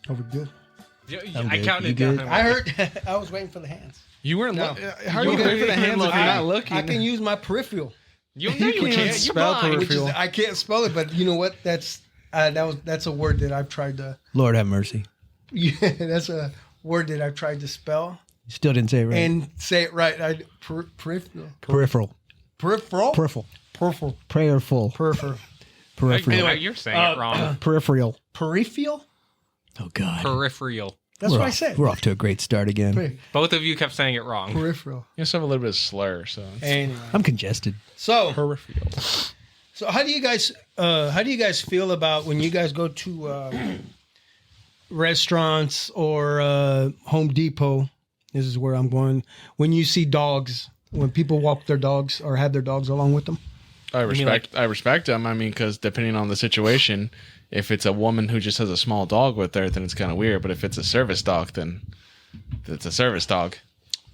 Are we good? I counted You down. good? I heard. I was waiting for the hands. You weren't. No. How are you going for the hands if you're not looking? I can use my peripheral. You can't even You're spell blind. peripheral. I can't spell it, but you know what? That's a word that I've tried to. Lord have mercy. Yeah, that's a word that I've tried to spell You still didn't say it right. and say it right. Peripheral. Peripheral. Peripheral. Peripheral. Peripheral. Prayerful. Peripheral. Peripheral. Anyway, you're saying it wrong. Peripheral. Peripheral. Oh, God. Peripheral. That's we're what I off, said. We're off to a great start again. Both of you kept saying it wrong. Peripheral. You just have a little bit of slur, so it's Anyway, I'm congested. so peripheral. So how do you guys feel about when you guys go to restaurants or Home Depot? This is where I'm going. When you see dogs, when people walk their dogs or have their dogs along with them. I respect them. I mean, because depending on the situation, if it's a woman who just has a small dog with her, then it's kind of weird. But if it's a service dog, then it's a service dog.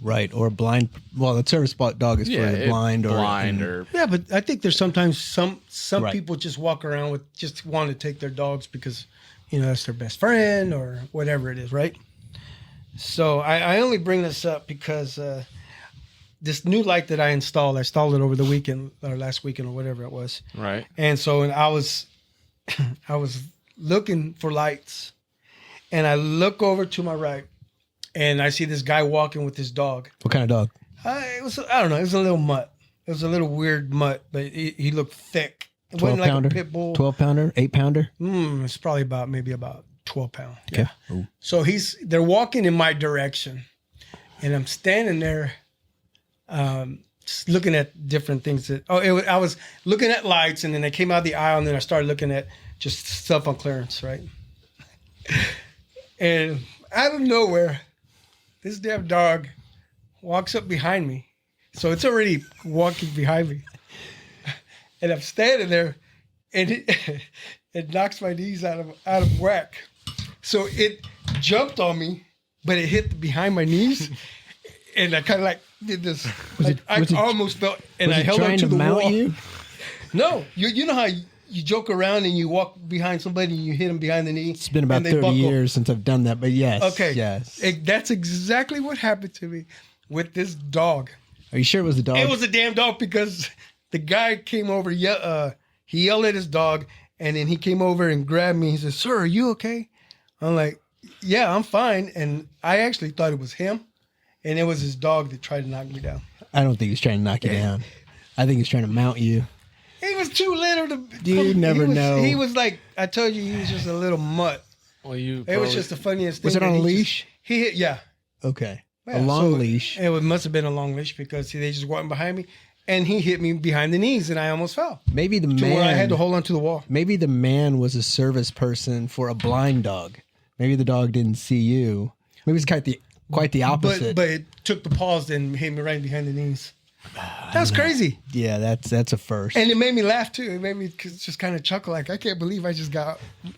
Right. Or a blind. Well, the service dog is for the blind or. Yeah, but I think there's sometimes some Right. people just walk around with just want to take their dogs because that's their best friend or whatever it is, right? So I only bring this up because this new light that I installed it over the weekend or last weekend or whatever it was. Right. And so I was looking for lights, and I look over to my right, and I see this guy walking with his dog. What kind of dog? I don't know. It was a little mutt. It was a little weird mutt, but he looked thick. It 12 wasn't like pounder? a pit bull. 12 pounder? 8 pounder? It's probably maybe about 12 pounds. Okay. Yeah. Ooh. So they're walking in my direction, and I'm standing there, just looking at different things. I was looking at lights, and then they came out the aisle, and then I started looking at just stuff on clearance, right? And out of nowhere, this damn dog walks up behind me. So it's already walking behind me. And I'm standing there, and it knocks my knees out of whack. So it jumped on me, but it hit behind my knees. And I kind of like did this. I almost felt, and I held on to the wall. You? No, you know how you joke around and you walk behind somebody and you hit them behind the knee. It's been about and they 30 buckle. years since I've done that, but yes. Okay. Yes. That's exactly what happened to me with this dog. Are you sure it was the dog? It was a damn dog because the guy came over. He yelled at his dog, and then he came over and grabbed me. He said, "Sir, are you okay?" I'm like, "Yeah, I'm fine." And I actually thought it was him, and it was his dog that tried to knock me down. I don't think he's trying to knock you down. I think he's trying to mount you. He was too little to. You never know. He was like, I told you, he was just a little mutt. Well, It was just the funniest thing. Was it on that a he leash? Yeah. Okay. Yeah, a long so leash. It must have been a long leash because they just walked behind me, and he hit me behind the knees, and I almost fell. Maybe the To man. where I had to hold on to the wall. Maybe the man was a service person for a blind dog. Maybe the dog didn't see you. Maybe it's quite the opposite. But it took the paws and hit me right behind the knees. That was crazy. Yeah, that's a first. And it made me laugh too. It made me just kind of chuckle like, I can't believe I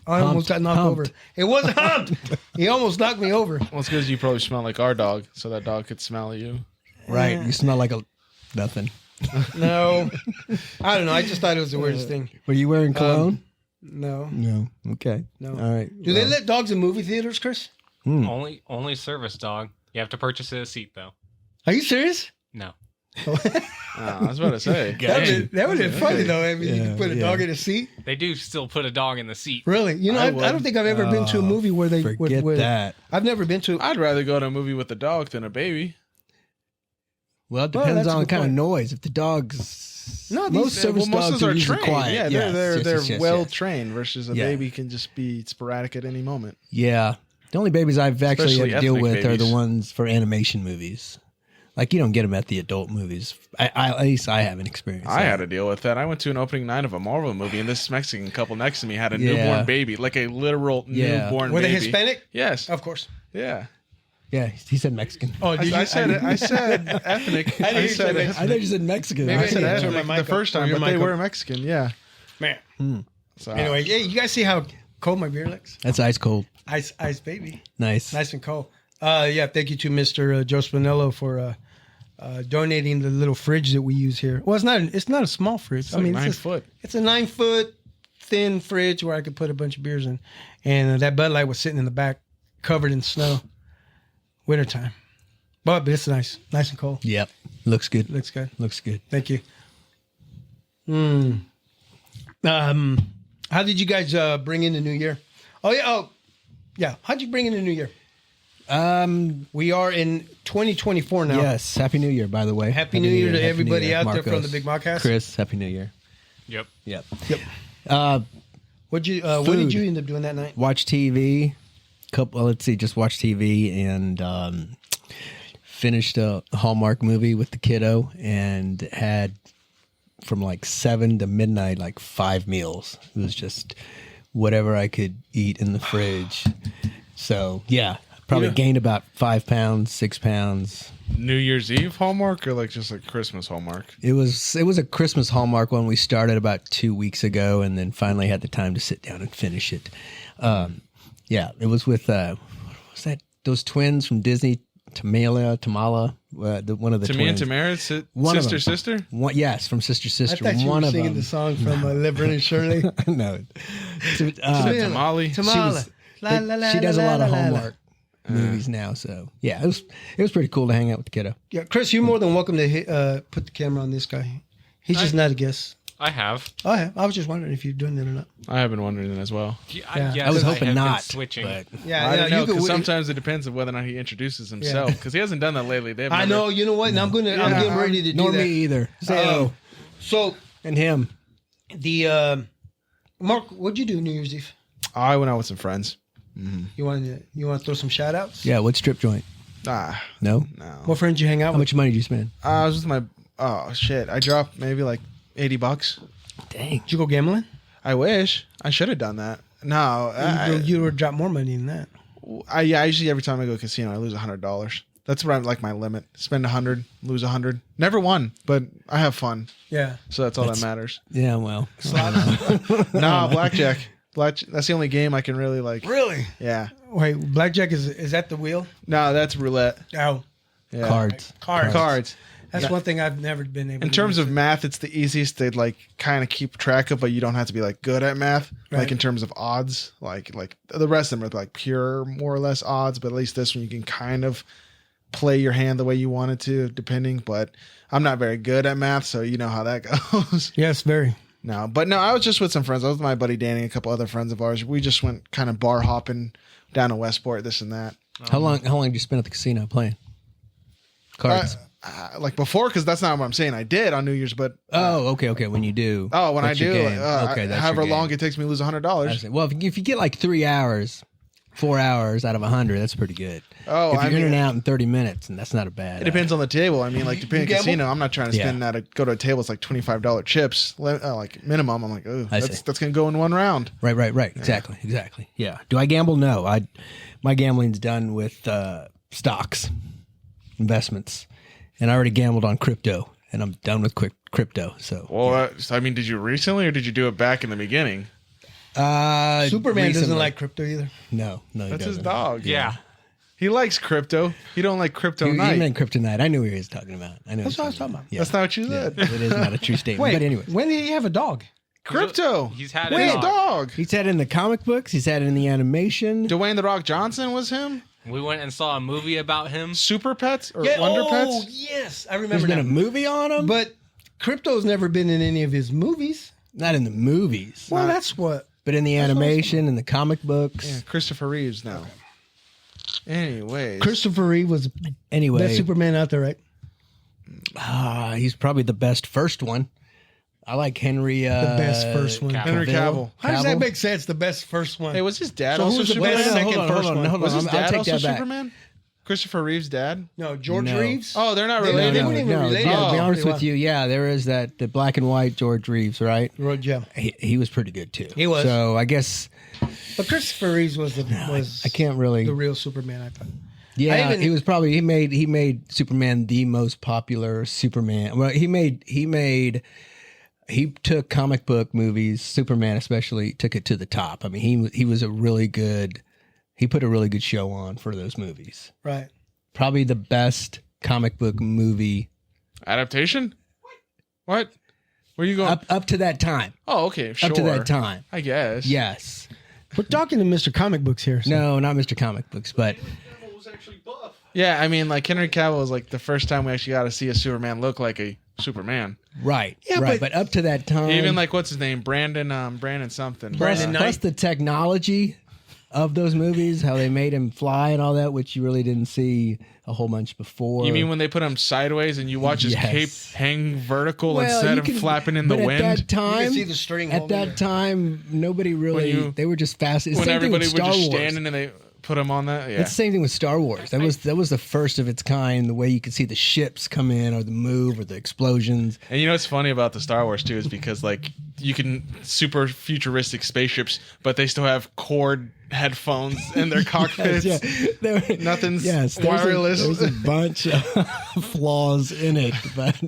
almost got knocked over. It wasn't humped. He almost knocked me over. Well, it's because you probably smell like our dog, so that dog could smell you. Right. You smell like nothing. No. I don't know. I just thought it was the weirdest thing. Were you wearing cologne? No. No. Okay. No. All right. Do they let dogs in movie theaters, Chris? Only service dog. You have to purchase a seat though. Are you serious? No. I was about to say. That would have been funny though. I mean, you Yeah, could put a dog in a seat. They do still put a dog in the seat. Really? I don't think I've ever been to a movie where they Forget would. that. I've never been to. I'd rather go to a movie with a dog than a baby. Well, it Well, depends that's a on the good kind of point. noise. If the dogs, No, most service dogs are usually trained. quiet. Yeah, Yes, they're yes, well yes. trained versus a Yeah. baby can just be sporadic at any moment. Yeah, the only babies I've actually Especially had to deal ethnic with are the babies. ones for animation movies. Like you don't get them at the adult movies. At least I haven't experienced. I that. had to deal with that. I went to an opening night of a Marvel movie, and this Mexican couple next to me had a Yeah. newborn baby, like a literal Yeah. newborn Were they baby. Hispanic? Yes. Of course. Yeah. Yeah, he said Mexican. Oh, I said ethnic. I didn't say said Mexican. I thought you said Mexican. Maybe I said I turned my ethnic mic the up. first Or time, your but they mic were up. Mexican. Yeah. Man. So, Anyway, yeah, you guys see how cold my beer looks? That's ice cold. Ice, baby. Nice. Nice and cold. Yeah, thank you to Mr. Joe Spinello for donating the little fridge that we use here. Well, it's not a small fridge. It's like 9 foot. It's a 9 foot thin fridge where I could put a bunch of beers in, and that Bud Light was sitting in the back, covered in snow. Wintertime, but it's nice and cold. Yep. Looks good. Looks good. Looks good. Thank you. How did you guys bring in the new year? Oh yeah. How'd you bring in the new year? We are in 2024 now. Yes. Happy New Year, by the way. Happy New Year to Happy everybody New Year, out there from Marcos. the Big Modcast. Chris, Happy New Year. Yep. Yep. Yep. What did Food. you end up doing that night? Watch TV. Just watch TV and finished a Hallmark movie with the kiddo and had from like 7 to midnight, like 5 meals. It was just whatever I could eat in the fridge. So yeah, probably gained about 5 pounds, 6 pounds. New Year's Eve Hallmark or like just like Christmas Hallmark? It was a Christmas Hallmark one we started about 2 weeks ago, and then finally had the time to sit down and finish it. Yeah, it was with what was that? Those twins from Disney, Tamala, one of the Tamia and twins. Tamara, One of them. sister? One, yes, from Sister I Sister. thought you One were of singing them. the song from Laverne and Shirley. No, Tamale. Tamala. La, la, la, she does a la, lot of la, la, la. Hallmark movies now. So yeah, it was pretty cool to hang out with the kiddo. Yeah, Chris, you're more than welcome to put the camera on this guy. He's just not a guest. I have. Oh, yeah. I was just wondering if you're doing that or not. I have been wondering that as well. Yeah. Yes, I was hoping have been not. switching. But Yeah, I don't know, you could. because sometimes it depends on whether or not he introduces himself, because he hasn't done that lately. They've I never- know. You know what? And I'm getting ready to do nor that. me either. Say oh, So and him. the Mark, what'd you do New Year's Eve? I went out with some friends. You want to throw some shout outs? Yeah, what strip joint? Ah, No. no. What friends you hang out How with? much money did you spend? I was with my. Oh shit! I dropped maybe like $80. Dang. Did you go gambling? I wish I should have done that. No, You would drop more money than that. I usually every time I go to casino, I lose $100. That's what I'm like my limit. Spend 100, lose 100. Never won, but I have fun, Yeah. so that's all that matters. Yeah, well, Nah, blackjack. That's the only game I can really like. Really? Yeah. Wait, blackjack is that the wheel? No, that's roulette. Oh, Yeah. cards. Cards. That's Yeah. one thing I've never been able. In to terms do. of math, it's the easiest to like kind of keep track of, but you don't have to be like good at math. Right. Like in terms of odds, like the rest of them are like pure more or less odds, but at least this one you can kind of play your hand the way you want it to, depending. But I'm not very good at math, so you know how that goes. yes, very. No, I was just with some friends. I was with my buddy Danny, and a couple other friends of ours. We just went kind of bar hopping down to Westport, this and that. how long did you spend at the casino playing cards? Like before, because that's not what I'm saying. I did on New Year's, but okay. When you do. when I that's your do, game. Okay, that's however your game. long it takes me to lose I $100. see. Well, if you get like 3 hours, 4 hours out of 100, that's pretty good. Oh, if I you're in mean, and out in 30 minutes, and that's not a bad. it depends on the table. I mean, like depending on gamble? casino, I'm not trying to spend that. Go to a table, it's like $25 chips, like minimum. I'm like, oh, I see. that's gonna go in one round. Right. Exactly. Yeah. Do I gamble? No. My gambling's done with stocks, investments, and I already gambled on crypto, and I'm done with crypto. So. Well, I mean, did you recently, or did you do it back in the beginning? Superman doesn't recently. like crypto either. No, he That's his doesn't. dog. Yeah. He likes crypto. He don't like crypto You night. meant kryptonite. I knew what he was talking about. I know That's what I was talking about. Yeah. That's not what you Yeah, said. it is not a true statement. Wait, But anyways, when did he have a dog? Crypto. He's had Wait, a dog. dog. he's had it in the comic books. He's had it in the animation. Dwayne the Rock Johnson was him. We went and saw a movie about him. Super Pets or Wonder Pets. yes, I There's remember been that. a movie on him, But crypto's never been in any of his movies. not in the movies, Well, that's what. but in the animation and the comic books. Yeah, Christopher Reeves now. Anyways, Christopher Reeve was the Anyway, best Superman out there, right? he's probably the best first one. I like Henry. The best first one. Henry Cavill. How does that make sense? The best first one. Hey, was his dad So also who's the Superman? best second hold first on, one? hold on. Was his I'll dad take also that back. Superman? Christopher Reeves' dad? No, George No. Reeves. Oh, they're not They related. weren't even related. To be Oh, honest pretty with you, yeah, there is the black and white George Reeves, right? Yeah. He was pretty good too. He was. So I guess But Christopher Reeves was I can't really. the real Superman, I thought. Yeah, I even- he was probably he made Superman the most popular Superman. Well, he took comic book movies, Superman especially, took it to the top. I mean, he was a really good. He put a really good show on for those movies. Right. Probably the best comic book movie. Adaptation? What? Where you going? Up to that time. Oh, okay, sure. Up to that time. I guess. Yes. We're talking to Mr. Comic Books here. So. No, not Mr. Comic Books, but Yeah, I mean, like Henry Cavill was like the first time we actually got to see a Superman look like a Superman. right. Yeah, right. But up to that time, Even like what's his name, Brandon something. Brandon Knight. plus the technology of those movies, how they made him fly and all that, which you really didn't see a whole bunch before. You mean when they put him sideways and you watch his Yes. cape hang vertical Well, instead you of can- flapping in the but wind? At that time, see the string at holding that it. time, nobody really. They were just fast. It's the when same thing everybody with was Star just Wars. standing and they put him on that. Yeah. It's the same thing with Star Wars. That was the first of its kind. The way you could see the ships come in, or the move, or the explosions. And you know what's funny about the Star Wars too is because like you can super futuristic spaceships, but they still have cord headphones in their cockpits. Yeah, Nothing's there's wireless. There's a bunch of flaws in it, but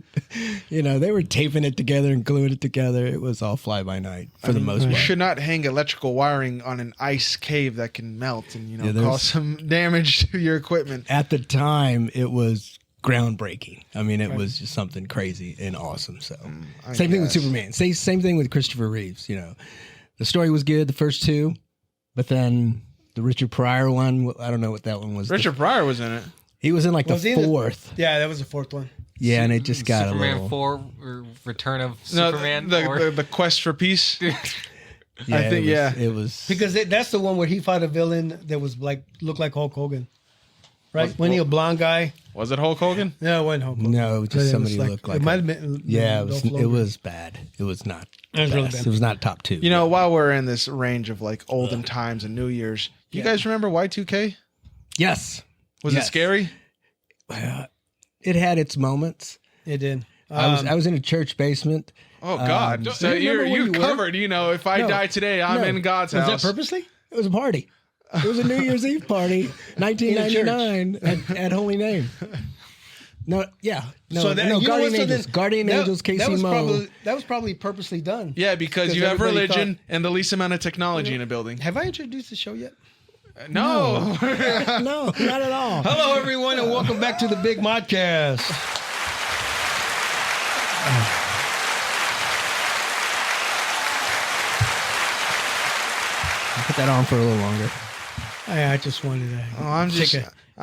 they were taping it together and gluing it together. It was all fly by night for the most You part. should not hang electrical wiring on an ice cave that can melt and Yeah, there's- cause some damage to your equipment. At the time, it was groundbreaking. I mean, it was just something crazy and awesome. So, same thing with guess. Superman. Same thing with Christopher Reeves. The story was good, the first two, but then the Richard Pryor one, I don't know what that one was. Richard Pryor was in it. He was in like Was the he in the- fourth. Yeah, that was the fourth one. Yeah, and it just got a Superman little. 4 or Return of No, Superman. the, or, the quest for peace. Yeah, I think, it was Because that's the one where he fought a villain that was looked like Hulk Hogan. Right? When he a blonde guy? Was it Hulk Hogan? No, it wasn't Hulk Hogan. No, it was just But somebody who looked like it might him. have been. Yeah, Dolph it Lundgren. was bad. It was not. It was really best. bad. It was not top two. You know, while we're in this range of like olden times and New Year's, you guys remember Y2K? Yes, Was Yes. it scary? it had its moments. It did. I was in a church basement. Oh God! So do you remember where you're you were? covered. If I No. die today, I'm No. in God's was house. that purposely? It was a party. It was a New Year's Eve party, 1999 at Holy Name. No, yeah, no, So that, no, you know Guardian what, so Angels, then- Guardian that- Angels, Casey that was Mo. That was probably purposely done. Yeah, because 'Cause you have everybody religion and the least amount of technology in a building. Have I introduced the show yet? No. No, not at all. Hello, everyone, and welcome back to the Big Modcast. Put that on for a little longer. I just wanted to I'm just-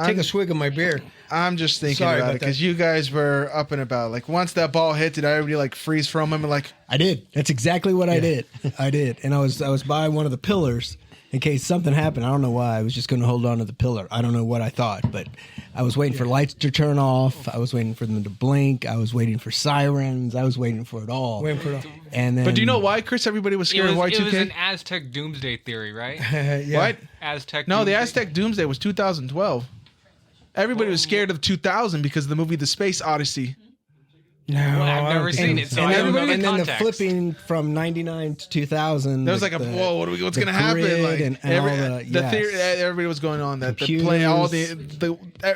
take a swig of my beer. I'm just thinking Sorry about about it because you guys were up and about. Like once that ball hit, did everybody like freeze from him and like? I did. That's exactly what I did. I did, and I was by one of the pillars in case something happened. I don't know why. I was just going to hold on to the pillar. I don't know what I thought, but I was waiting for lights to turn off. I was waiting for them to blink. I was waiting for sirens. I was waiting for it all. Waiting for it all. And then, But do you know why, Chris? Everybody was it scared was, of it was an Y2K. Aztec doomsday theory, right? Yeah. What? Aztec. No, the doomsday- Aztec Doomsday was 2012. Everybody was scared of 2000 because of the movie The Space Odyssey. No, Well, I've I never don't seen think it, so I don't know everybody, the and then the context. flipping from 99 to 2000. There was with like a the- whoa, what's the going to happen? grid Like and every, all the yes. theory, everybody was going on that the plane, all Computers.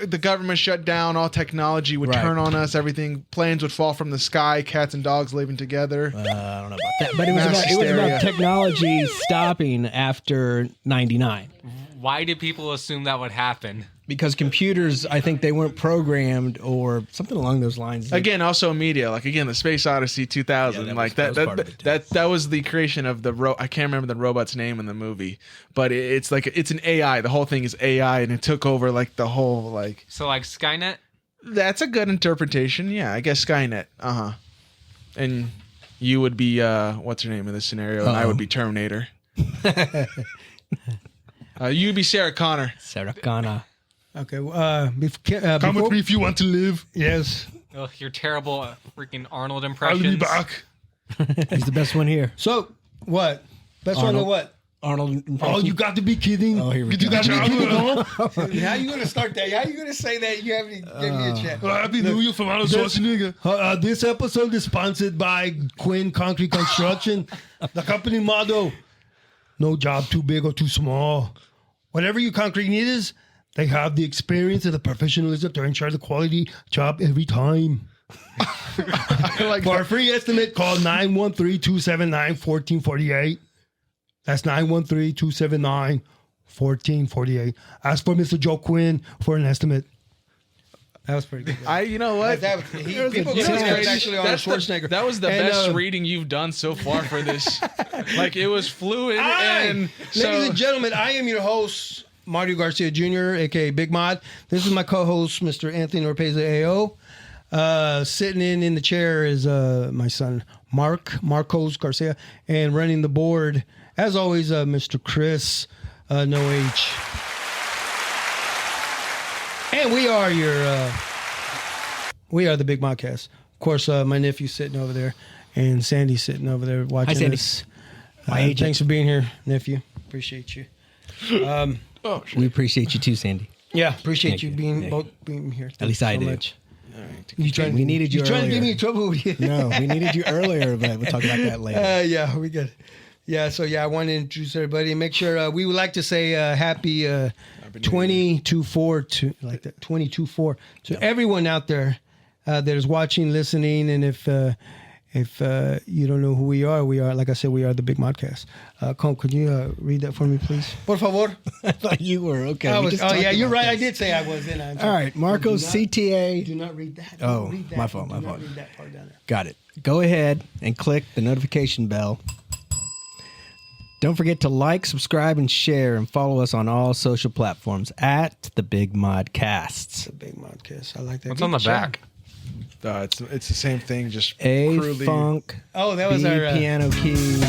the government shut down, all technology would Right. turn on us, everything, planes would fall from the sky, cats and dogs living together. I don't know about that, but it was Mass about hysteria. technology stopping after 99. Why did people assume that would happen? Because computers, I think they weren't programmed or something along those lines. Again, also media, like again, the Space Odyssey 2000, Yeah, like that was part of it, too. that was the creation of the I can't remember the robot's name in the movie, but it's like it's an AI. The whole thing is AI, and it took over like the whole like. So like Skynet. That's a good interpretation. Yeah, I guess Skynet. And you would be what's her name in this scenario, and I would be Terminator. You'd be Sarah Connor. Sarah Connor. Okay. Before, if you want to live. yes. Ugh, your terrible freaking Arnold impressions. He's the best one here. So what? Best one Arnold. to what? Arnold. Oh, you got to be kidding! Oh, here we You go. got to be kidding! How you gonna start that? How you gonna say that? You haven't even given me a chance. Happy New Year from Arnold Schwarzenegger. This episode is sponsored by Quinn Concrete Construction. The company motto: no job too big or too small. Whatever your concrete need is, they have the experience and the professionalism to ensure the quality job every time. For a free estimate, call 913-279-1448. That's 913-279-1448. Ask for Mr. Joe Quinn for an estimate. That was pretty good. You know what? People You know say what's that was crazy? actually on Schwarzenegger. That was the And, best reading you've done so far for this. Like it was fluid and Ladies and gentlemen, I am your host, Mario Garcia Jr., aka Big Mod. This is my co-host, Mr. Anthony Orpeza AO. Sitting in the chair is my son, Marcos Garcia, and running the board, as always, Mr. Chris No H. And we are the Big Modcast. Of course, my nephew's sitting over there, and Sandy's sitting over there watching Sandy. this. My agent. Thanks for being here, nephew. Appreciate you. We appreciate you too, Sandy. Yeah, appreciate Thank you you. being Thank both being here. At least I do. Much. You trying, We needed you trying to earlier. get me in trouble with you? No, we needed you earlier, but we'll talk about that later. Yeah, we good. Yeah, so I want to introduce everybody and make sure we would like to say happy 22-4 to like that 22-4 to everyone out there that is watching, listening, and if you don't know who we are, like I said, we are the Big Modcast. Comp, could you read that for me, please? Por favor. I thought you were okay. I we was, just oh talked yeah, you're about right. I this. did say I was in. I'm All sorry. right, Marcos Do not- CTA. Do not read that. Oh, read that. my fault, Do my not fault. read that part down there. Got it. Go ahead and click the notification bell. Don't forget to like, subscribe, and share, and follow us on all social platforms at the Big Modcasts. The Big Modcast. I like that. What's Good on the job. back? It's the same thing, just A crudely. funk, Oh, that was B our piano keys,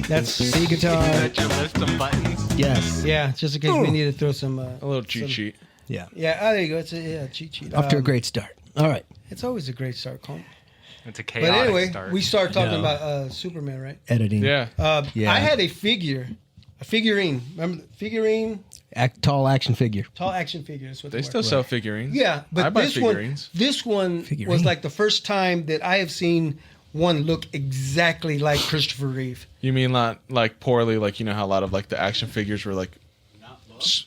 That's C guitar. That your list of buttons. Yes. yeah. Just in case we need to throw some. A little cheat sheet. Yeah. Yeah. Oh, there you go. It's a cheat sheet. Off to a great start. All right. It's always a great start, Comp. It's a But chaotic anyway, start. we start talking No. about Superman, right? Editing. Yeah. Yeah. I had a figurine. Remember the figurine? Tall action figure. Tall action figure. That's what They were. still sell figurines. Yeah, but I buy this figurines. one Figurine. was like the first time that I have seen one look exactly like Christopher Reeve. You mean not like poorly, like you know how a lot of like the action figures were like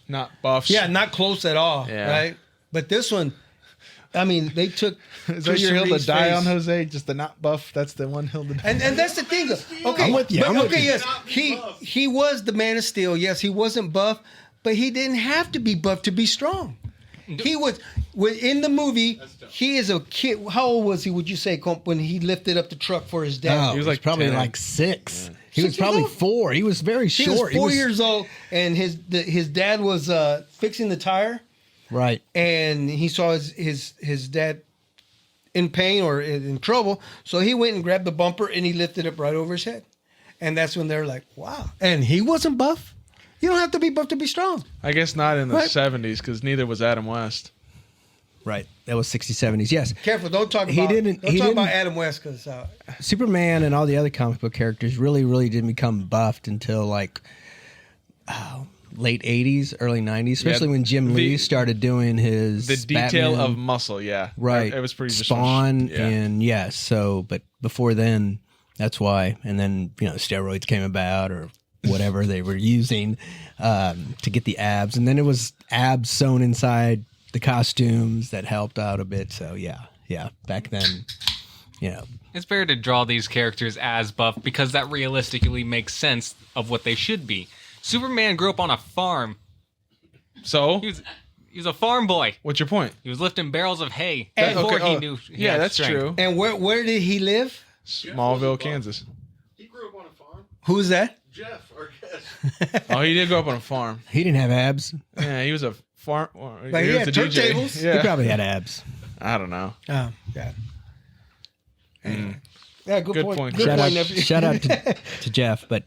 not buffs. Yeah, not close at all, Yeah. right? But this one, I mean, they took Is that your Christopher hill to Reeve's die face. on, Jose? Just the not buff. That's the one hill to die. And that's the thing. Okay, I'm with you, but- I'm with okay, you. yes, he was the Man of Steel. Yes, he wasn't buff, but he didn't have to be buff to be strong. He was in the movie. He is a kid. How old was he? Would you say, Comp, when he lifted up the truck for his dad? Oh, He was he's like probably 10. like 6. He was 6 years probably old? 4. He was very He short. was 4 years old, and his dad was fixing the tire, Right. and he saw his dad in pain or in trouble, so he went and grabbed the bumper and he lifted it right over his head, and that's when they're like, "Wow!" And he wasn't buff. You don't have to be buff to be strong. I guess not in the Right. 70s because neither was Adam West. Right. That was 60s, 70s. Yes. Careful! Don't talk about He didn't- Don't he talk about didn't- Adam West because Superman and all the other comic book characters really didn't become buffed until like late 80s, early 90s, especially when Jim Lee started doing his The detail Batman. of muscle, yeah. Right. It was pretty just Spawn yeah. and yes. So, but before then, that's why. And then, steroids came about or whatever they were using to get the abs. And then it was abs sewn inside the costumes that helped out a bit. So yeah. Back then, It's fair to draw these characters as buff because that realistically makes sense of what they should be. Superman grew up on a farm. So, He was a farm boy. what's your point? He was lifting barrels of hay And- before Okay, he oh, knew. He yeah, had that's strength. true. and where did he live? Smallville, Kansas. He grew up on a farm. Who's that? Jeff, our guest. Oh, he did grow up on a farm. he didn't have abs. Yeah, he was a farm. But he was had a DJ. turntables. He Yeah, probably had abs. I don't know. Oh, yeah. Yeah, good, Good point. point. Good Shout point, out, nephew. shout out to Jeff, but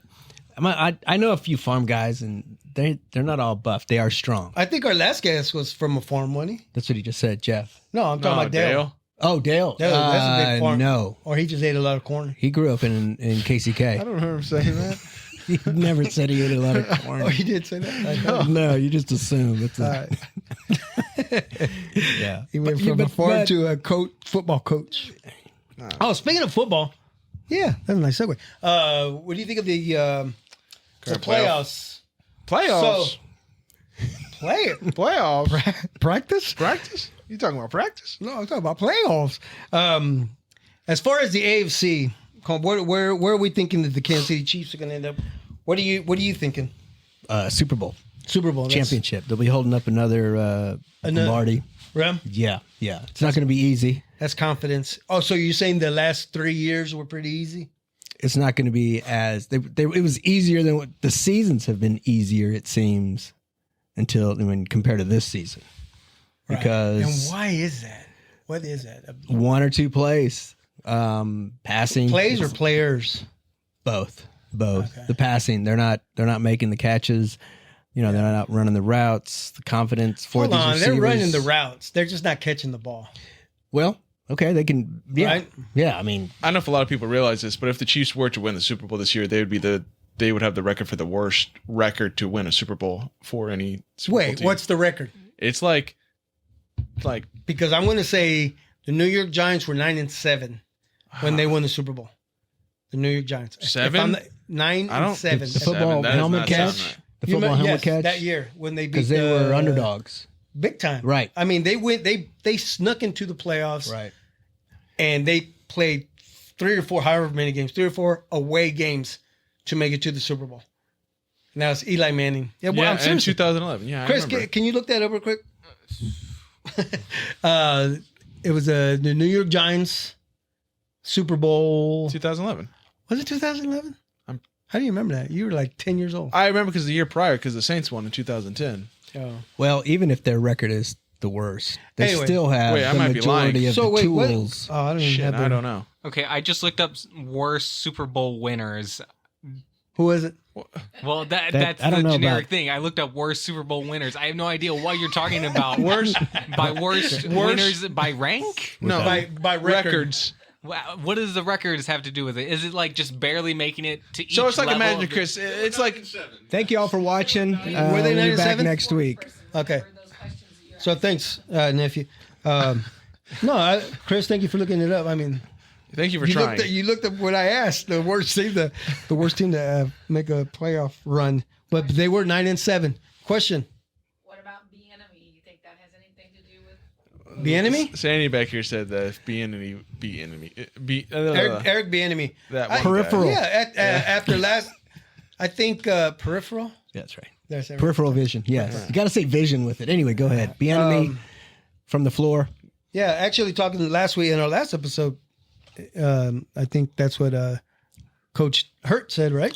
I know a few farm guys, and they're not all buff. They are strong. I think our last guest was from a farm, wasn't he? That's what he just said, Jeff. No, I'm talking No, about Dale. Dale. Oh, Dale. That's a big farm. No, Or he just ate a lot of corn. he grew up in KCK. I don't remember him saying that. He never said he ate a lot of Oh, corn. he did say that? I know. No, you just assume. It's All a, right. yeah. He went But- from a but- farm but- to a football coach. Oh, speaking of football, yeah, that's a nice segue. What do you think of the playoffs? Playoffs. So, play it. Playoffs. Practice? Practice? You talking about practice? No, I'm talking about playoffs. As far as the AFC, where are we thinking that the Kansas City Chiefs are going to end up? What are you thinking? Super Bowl. Super Bowl that's- championship. They'll be holding up another Lombardi. Ram? Yeah. It's not going to be easy. That's confidence. Oh, so you're saying the last 3 years were pretty easy? It's not going to be as it was easier than what the seasons have been easier. It seems compared to this season, Right. because And why is that? What is that? one or two plays, passing Plays or players? both. Okay. The passing, they're not making the catches. They're not running the routes. The confidence for Hold these on, receivers. they're running the routes. They're just not catching the ball. Well, okay, they can. Yeah, Right? yeah. I mean, I don't know if a lot of people realize this, but if the Chiefs were to win the Super Bowl this year, they would have the record for the worst record to win a Super Bowl for any Super Bowl Wait, team. what's the record? It's like Because I'm going to say the New York Giants were 9-7 when they won the Super Bowl. The New York Giants. If 7? I'm not- 9 I don't- and 7. the football That does helmet not sound catch. right. The You football remember- helmet yes, catch that year when they beat because they were underdogs. big time. Right. I mean, they went. They snuck into the playoffs. Right. And they played 3 or 4, however many games, 3 or 4 away games to make it to the Super Bowl. Now it's Eli Manning. Yeah, well, I'm in serious. 2011. Yeah, Chris, I remember. can you look that up real quick? It was the New York Giants Super Bowl. 2011. Was it 2011? I'm- How do you remember that? You were like 10 years old. I remember because the year prior, because the Saints won in 2010. Oh. Well, even if their record is the worst, they Anyway. still have Wait, I the might be lying. majority of So the wait, what? tools. Oh, I don't even Shit, have I the, don't know. Okay, I just looked up worst Super Bowl winners. Who is it? Well, that's I don't the know generic about- thing. I looked up worst Super Bowl winners. I have no idea what you're talking about. Worst winners by rank? No, By record. records. Wow, what does the records have to do with it? Is it like just barely making it to each So it's like level imagine, of the- Chris. It's like Thank you all for watching. Were they We'll be 97? back next week. Okay. So thanks, nephew. Chris, thank you for looking it up. I mean, thank you for you trying. looked up what I asked. The worst team, the worst team to make a playoff run, but they were 9-7. Question: What about Bieniemy? You think that has anything to do with? the enemy? Sandy back here said that if Bieniemy, Eric Bieniemy. that I- one Peripheral. guy. Yeah. After last, I think peripheral. That's right. There's everything. Peripheral vision. Yes. You got to say vision with it. Anyway, go ahead. Be enemy from the floor. Yeah, actually, talking last week in our last episode, I think that's what Coach Hurt said, right?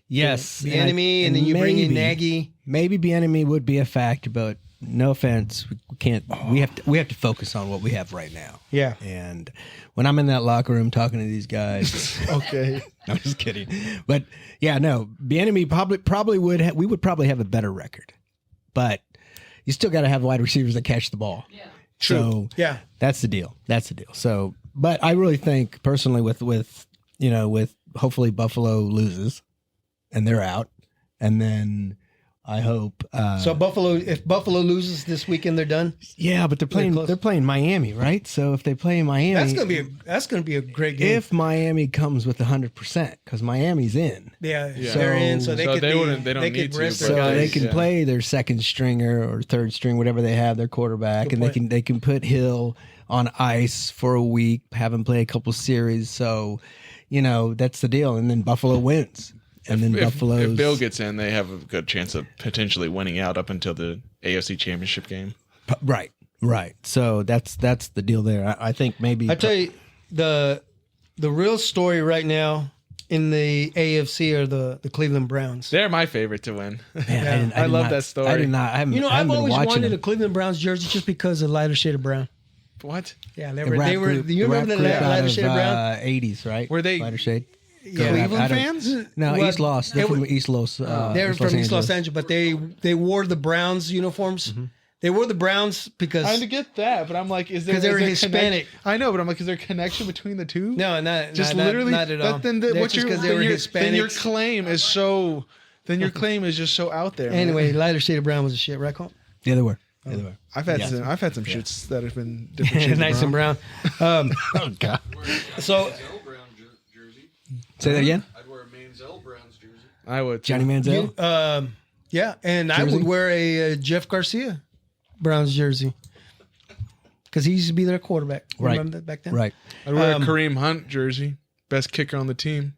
Yes. The enemy, and then you bring in Nagy. Maybe the enemy would be a factor, but no offense, we can't. We have to focus on what we have right now. Yeah. And when I'm in that locker room talking to these guys, Okay. I'm just kidding. But yeah, no, the enemy probably would. We would probably have a better record, but you still got to have wide receivers that catch the ball. Yeah. True. So Yeah. that's the deal. That's the deal. So, but I really think personally, with hopefully Buffalo loses and they're out, and then I hope. So if Buffalo loses this weekend, they're done. Yeah, but they're close. playing Miami, right? So if they play Miami, That's gonna be a great game. if Miami comes with 100%, because Miami's in, they're So- in, so they So could they be, wouldn't- they don't could need to, rest but their so guys. they can yeah. play their second stringer or third string, whatever they have, their quarterback, Good and point. they can put Hill on ice for a week, have him play a couple series. So, that's the deal, and then Buffalo wins, and then Buffalo's If Bill gets in, they have a good chance of potentially winning out up until the AFC Championship game. right. So that's the deal there. I think maybe I tell you, the real story right now in the AFC are the Cleveland Browns. They're my favorite to win. Man, I did love not- that story. I did not. I haven't, I I've haven't been always watching wanted them. a Cleveland Browns jersey just because of lighter shade of brown. What? Yeah, The rap group- you the rap remember the group out lighter of, shade of brown? 80s, right? Were they lighter shade? Yeah, Cleveland I don't- fans? No, Well, East Los. They're it from was- East Los. They're from East Los Angeles, but they wore the Browns uniforms. They wore the Browns because I get that, but I'm like, is there 'Cause they were is there Hispanic. I know, but I'm like, is there a connection between the two? no, not just not, literally. not at all. But then That's what just your 'cause they then were your, then your Hispanics. claim is so. Then your claim is just so out there. man. Anyway, lighter shade of brown was a shit, right? Cole? Yeah, they were. Yeah, they were. I've had some shoots that have been different. shades of Nice and brown. Oh, God. So Manziel Brown jersey. Say that again? I'd wear a Manziel Browns jersey. I would. Johnny Manziel? yeah, and I Jersey? would wear a Jeff Garcia Browns jersey because he used to be their quarterback. Right. Remember that back then? Right. I'd wear a Kareem Hunt jersey. Best kicker on the team.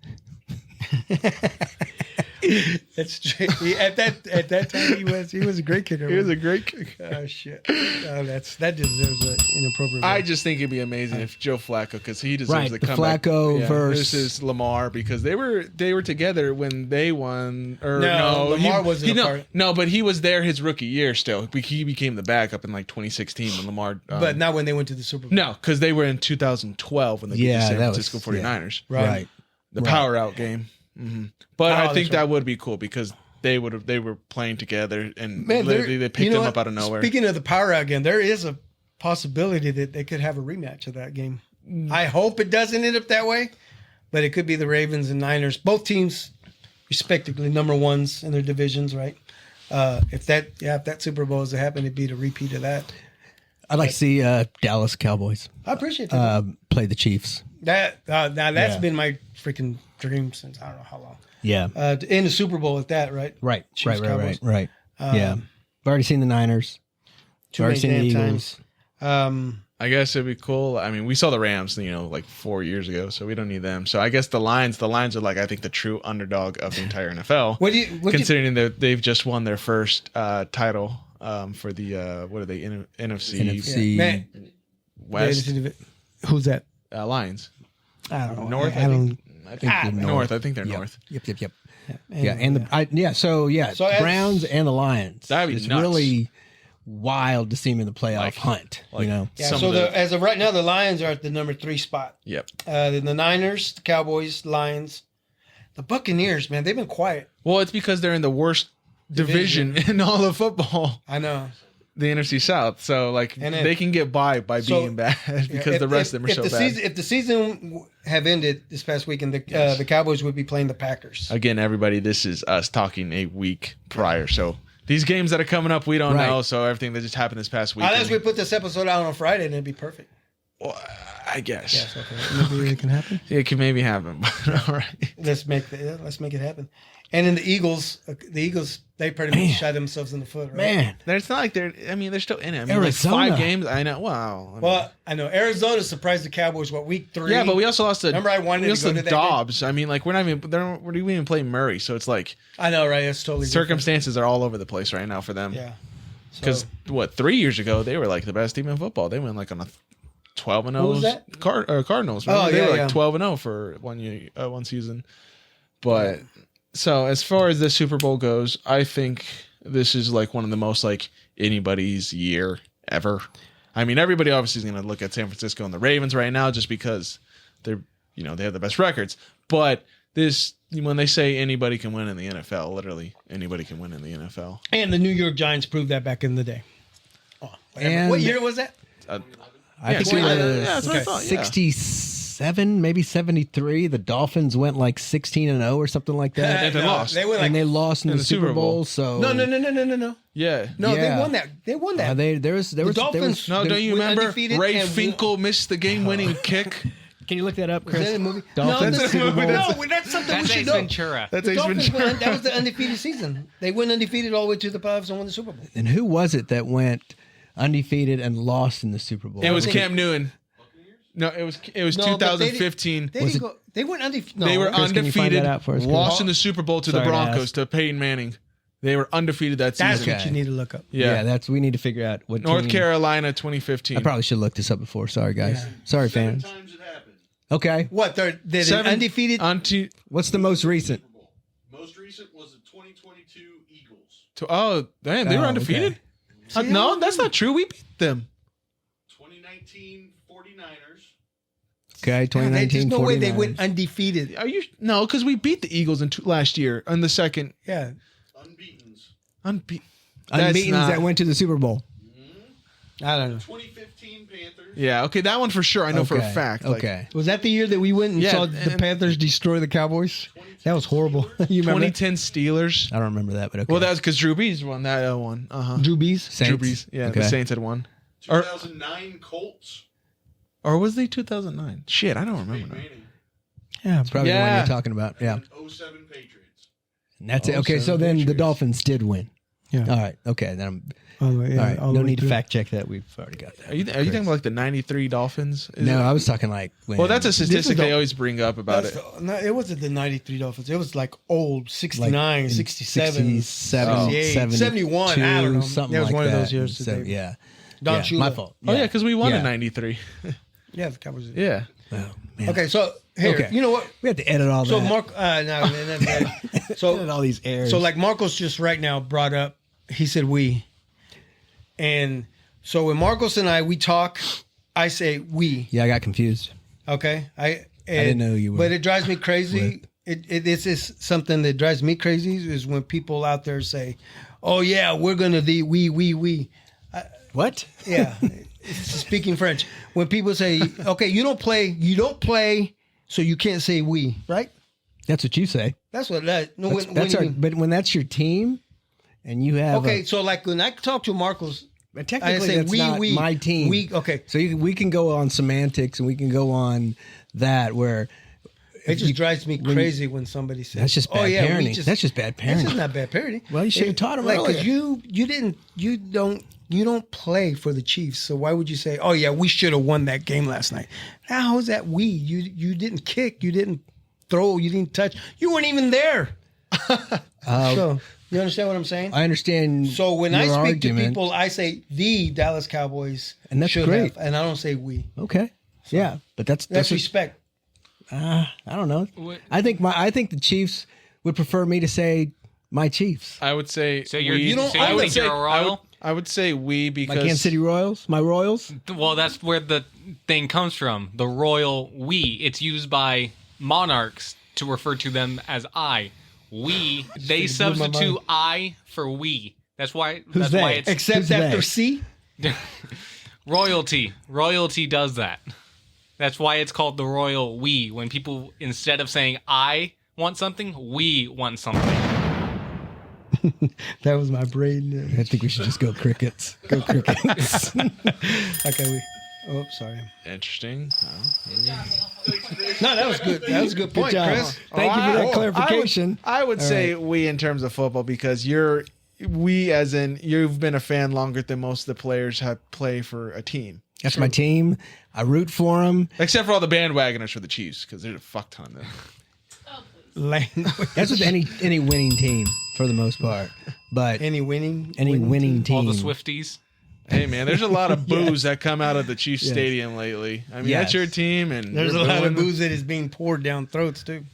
That's true. At that time he was a great kicker. He was a great kicker. Oh shit. That deserves an inappropriate. I word. just think it'd be amazing if Joe Flacco, because he deserves Right, the the comeback. Flacco versus- versus Lamar, because they were together when they won. Or No, Lamar wasn't a no, part. no, but he was there his rookie year still. He became the backup in like 2016 when Lamar. but not when they went to the Super Bowl. no, because they were in 2012 when they beat Yeah, the San that was- Francisco 49ers. Right. The power out game. But Oh, I that's think right. that would be cool because they were playing together and Man, literally they picked you know them what? up out of nowhere. Speaking of the power out game, there is a possibility that they could have a rematch of that game. I hope it doesn't end up that way, but it could be the Ravens and Niners, both teams respectively number ones in their divisions, right? If that Super Bowl is to happen, it'd be the repeat of that. I'd like to see Dallas Cowboys I appreciate that. play the Chiefs. Now that's Yeah. been my freaking dream since I don't know how long. Yeah. To end the Super Bowl with that, right? Right. Chiefs, Cowboys. Right. Yeah. I've already seen the Niners. Too I've already many seen the damn Eagles. times. I guess it'd be cool. I mean, we saw the Rams, like 4 years ago, so we don't need them. So I guess the Lions are like, I think, the true underdog of the entire NFL. Considering that they've just won their first title for the what are they NFC NFC. Man, West who's that? Lions I don't know. North. I don't. I think they're north. I think they're Yep. north. Yep. Yeah, and the So as- Browns and the Lions. That'd be it's nuts. really wild to see them in the playoff hunt. like- Yeah, Some so of the- as of right now, the Lions are at the number 3 spot. Yep. Then the Niners, the Cowboys, Lions, the Buccaneers. Man, they've been quiet. Well, it's because they're in the worst division in all of football, I know. the NFC South. So And they can get by being bad because the rest of them are so bad. If the season have ended this past weekend, the Cowboys would be playing the Packers. Again, everybody, this is us talking a week prior. So these games that are coming up, we don't Right. know. So everything that just happened this past week. Unless we put this episode out on Friday, then it'd be perfect. Well, I guess. Yes, okay. Maybe it can happen. It can maybe happen. But all right. Let's make it happen. And then the Eagles, they pretty much shot themselves in the foot. Right? Man, It's not like they're they're still in it. I mean, Arizona. like 5 games. I know. Wow. I mean- Well, I know Arizona surprised the Cowboys. Week 3? yeah, but we also lost to. Remember I wanted we to lost go to that game? Dobbs. I mean, like we're not even playing Murray. So it's like I know, right? It's totally different. circumstances are all over the place right now for them. Yeah. Because 3 years ago they were like the best team in football. They went like on a 12-0. Who was that? Cardinals. Remember? Oh, they yeah, were yeah. like 12-0 for one season. But so as far as the Super Bowl goes, I think this is like one of the most like anybody's year ever. I mean, everybody obviously is going to look at San Francisco and the Ravens right now just because they're they have the best records. But this, when they say anybody can win in the NFL, literally anybody can win in the NFL. And the New York Giants proved that back in the day. And- What year was that? I think Yeah, it that's what I was thought, yeah. 67, maybe 73. The Dolphins went like 16-0 or something like that. And they lost. They went like And they lost in the Super Bowl. Bowl. So no. Yeah. No, Yeah. they won that. They won that. there was Dolphins- No, don't you We're remember undefeated Ray and Finkel missed the game-winning kick? Can you look that up, Was Chris? that a movie? Dolphins no, Super Bowl. that's something That's we should Ace know. Ventura. That's The Ace Dolphins Ventura. went, that was the undefeated season. They went undefeated all the way to the playoffs and won the Super Bowl. And who was it that went undefeated and lost in the Super Bowl? It was Cam Newton. No, it was No, but they 2015. They didn't go. They went undefeated. No, They were Chris, can you find undefeated, that out for us, Chris? lost in the Super Bowl to Sorry the to Broncos, ask. to Peyton Manning. They were undefeated that That's season. what you need to look up. Yeah, Yeah. we need to figure out what North team- Carolina 2015. I probably should have looked this up before. Sorry, guys. Sorry, 7 fans. times it happened. Okay. What? They're Seven- undefeated. What's the most recent? Most recent was the 2022 Eagles. Oh, damn, they were Oh, undefeated? okay. No, that's not true. We beat them. 2019 49ers. Okay, 2019 There's no way they 49ers. went undefeated. Are you? No, because we beat the Eagles last year on the second Yeah. Unbeatens. unbeaten. Unbeaten that went to the Super Bowl. I don't know. 2015 Panthers. Yeah, okay, that one for sure. I know for a Okay, fact. Like, Okay. Was that the year that we went and Yeah, saw the and- Panthers destroy the Cowboys? That was horrible. You remember? 2010 Steelers. I don't remember that, but okay. Well, that was because Drew Brees won that one. Drew Brees. Saints. Drew Brees. Yeah, Okay. the Saints had won. Or- 2009 Colts. Or was they 2009? Shit, I don't remember Peyton now. Manning. Yeah. Probably the one Yeah. you're talking about. Yeah. And 07 Patriots. And that's it. Okay, so then the Dolphins did win. Yeah. All right. Okay. Then I'm. All the way, yeah, all right. all the No way need to through. fact check that. We've already got that. Are you talking about like the 93 Dolphins? Is No, it- I was talking like. When, well, that's a statistic the- they always bring up about That's it. no, it wasn't the 93 Dolphins. It was like old 69, in 67, 67, 68, 71. I don't know. Something There was like one of that. those years. So, today. yeah. Don yeah, Shula. my fault. Oh yeah, because we won Yeah. in 93. Yeah, the Cowboys. did. Yeah. Oh, man. Okay, so here, Okay. you know what? We have to edit all So that. Mark, no, edit so all these errors. so like Marcos just right now brought up. He said we, and so when Marcos and we talk, I say we. yeah, I got confused. Okay, I didn't know you were But it drives me crazy. This is something that drives me crazy is when people out there say, "Oh yeah, we're gonna we." What? Yeah, it's speaking French. When people say, "Okay, you don't play, so you can't say we," right? That's what you say. That's what that. No, That's our. But when that's your team, and you have okay. So like when I talk to Marcos, but I technically say that's not my team. We okay. So we can go on semantics and we can go on that where It just drives me crazy when somebody says, that's just bad "Oh yeah, parenting. we just." That's just bad That's just parenting. not bad parenting. Well, you should have taught him Like, earlier. because you don't play for the Chiefs, so why would you say, "Oh yeah, we should have won that game last night"? How is that we? You didn't kick, you didn't throw, you didn't touch, you weren't even there. So you understand what I'm saying? I understand. So when I your speak argument. to people, I say the Dallas Cowboys, And that's should great. have, and I don't say we. Okay. Yeah, but that's That's what- respect. I don't know. What- I think the Chiefs would prefer me to say my Chiefs. I would say. So you're, we- you don't- so I you would think say- you're a royal? I would say we My because Kansas City Royals, my Royals. Well, that's where the thing comes from. The royal we. It's used by monarchs to refer to them as I. We. They blew my substitute mind. I for we. That's why. Who's That's why they? it's Except Who's after they? C. royalty. Royalty does that. That's why it's called the royal we. When people, instead of saying I want something, we want something. That was my brain. I think we should just go Crickets. Go Crickets. Okay, we. Oh, sorry. interesting. No, that was good. That was a good point, job. Chris. Thank you for that I- clarification. I would say we in terms of football because we as in you've been a fan longer than most of the players have play for a team. That's my team. I root for them. Except for all the bandwagoners for the Chiefs because there's a fuck ton of them. Language. That's with any winning team for the most part. But Any winning winning team. All the Swifties. Hey man, there's a lot of boos that come out of the Chiefs Stadium lately. I mean, Yes. that's your team, and There's a you're lot of booing. booze that is being poured down throats too.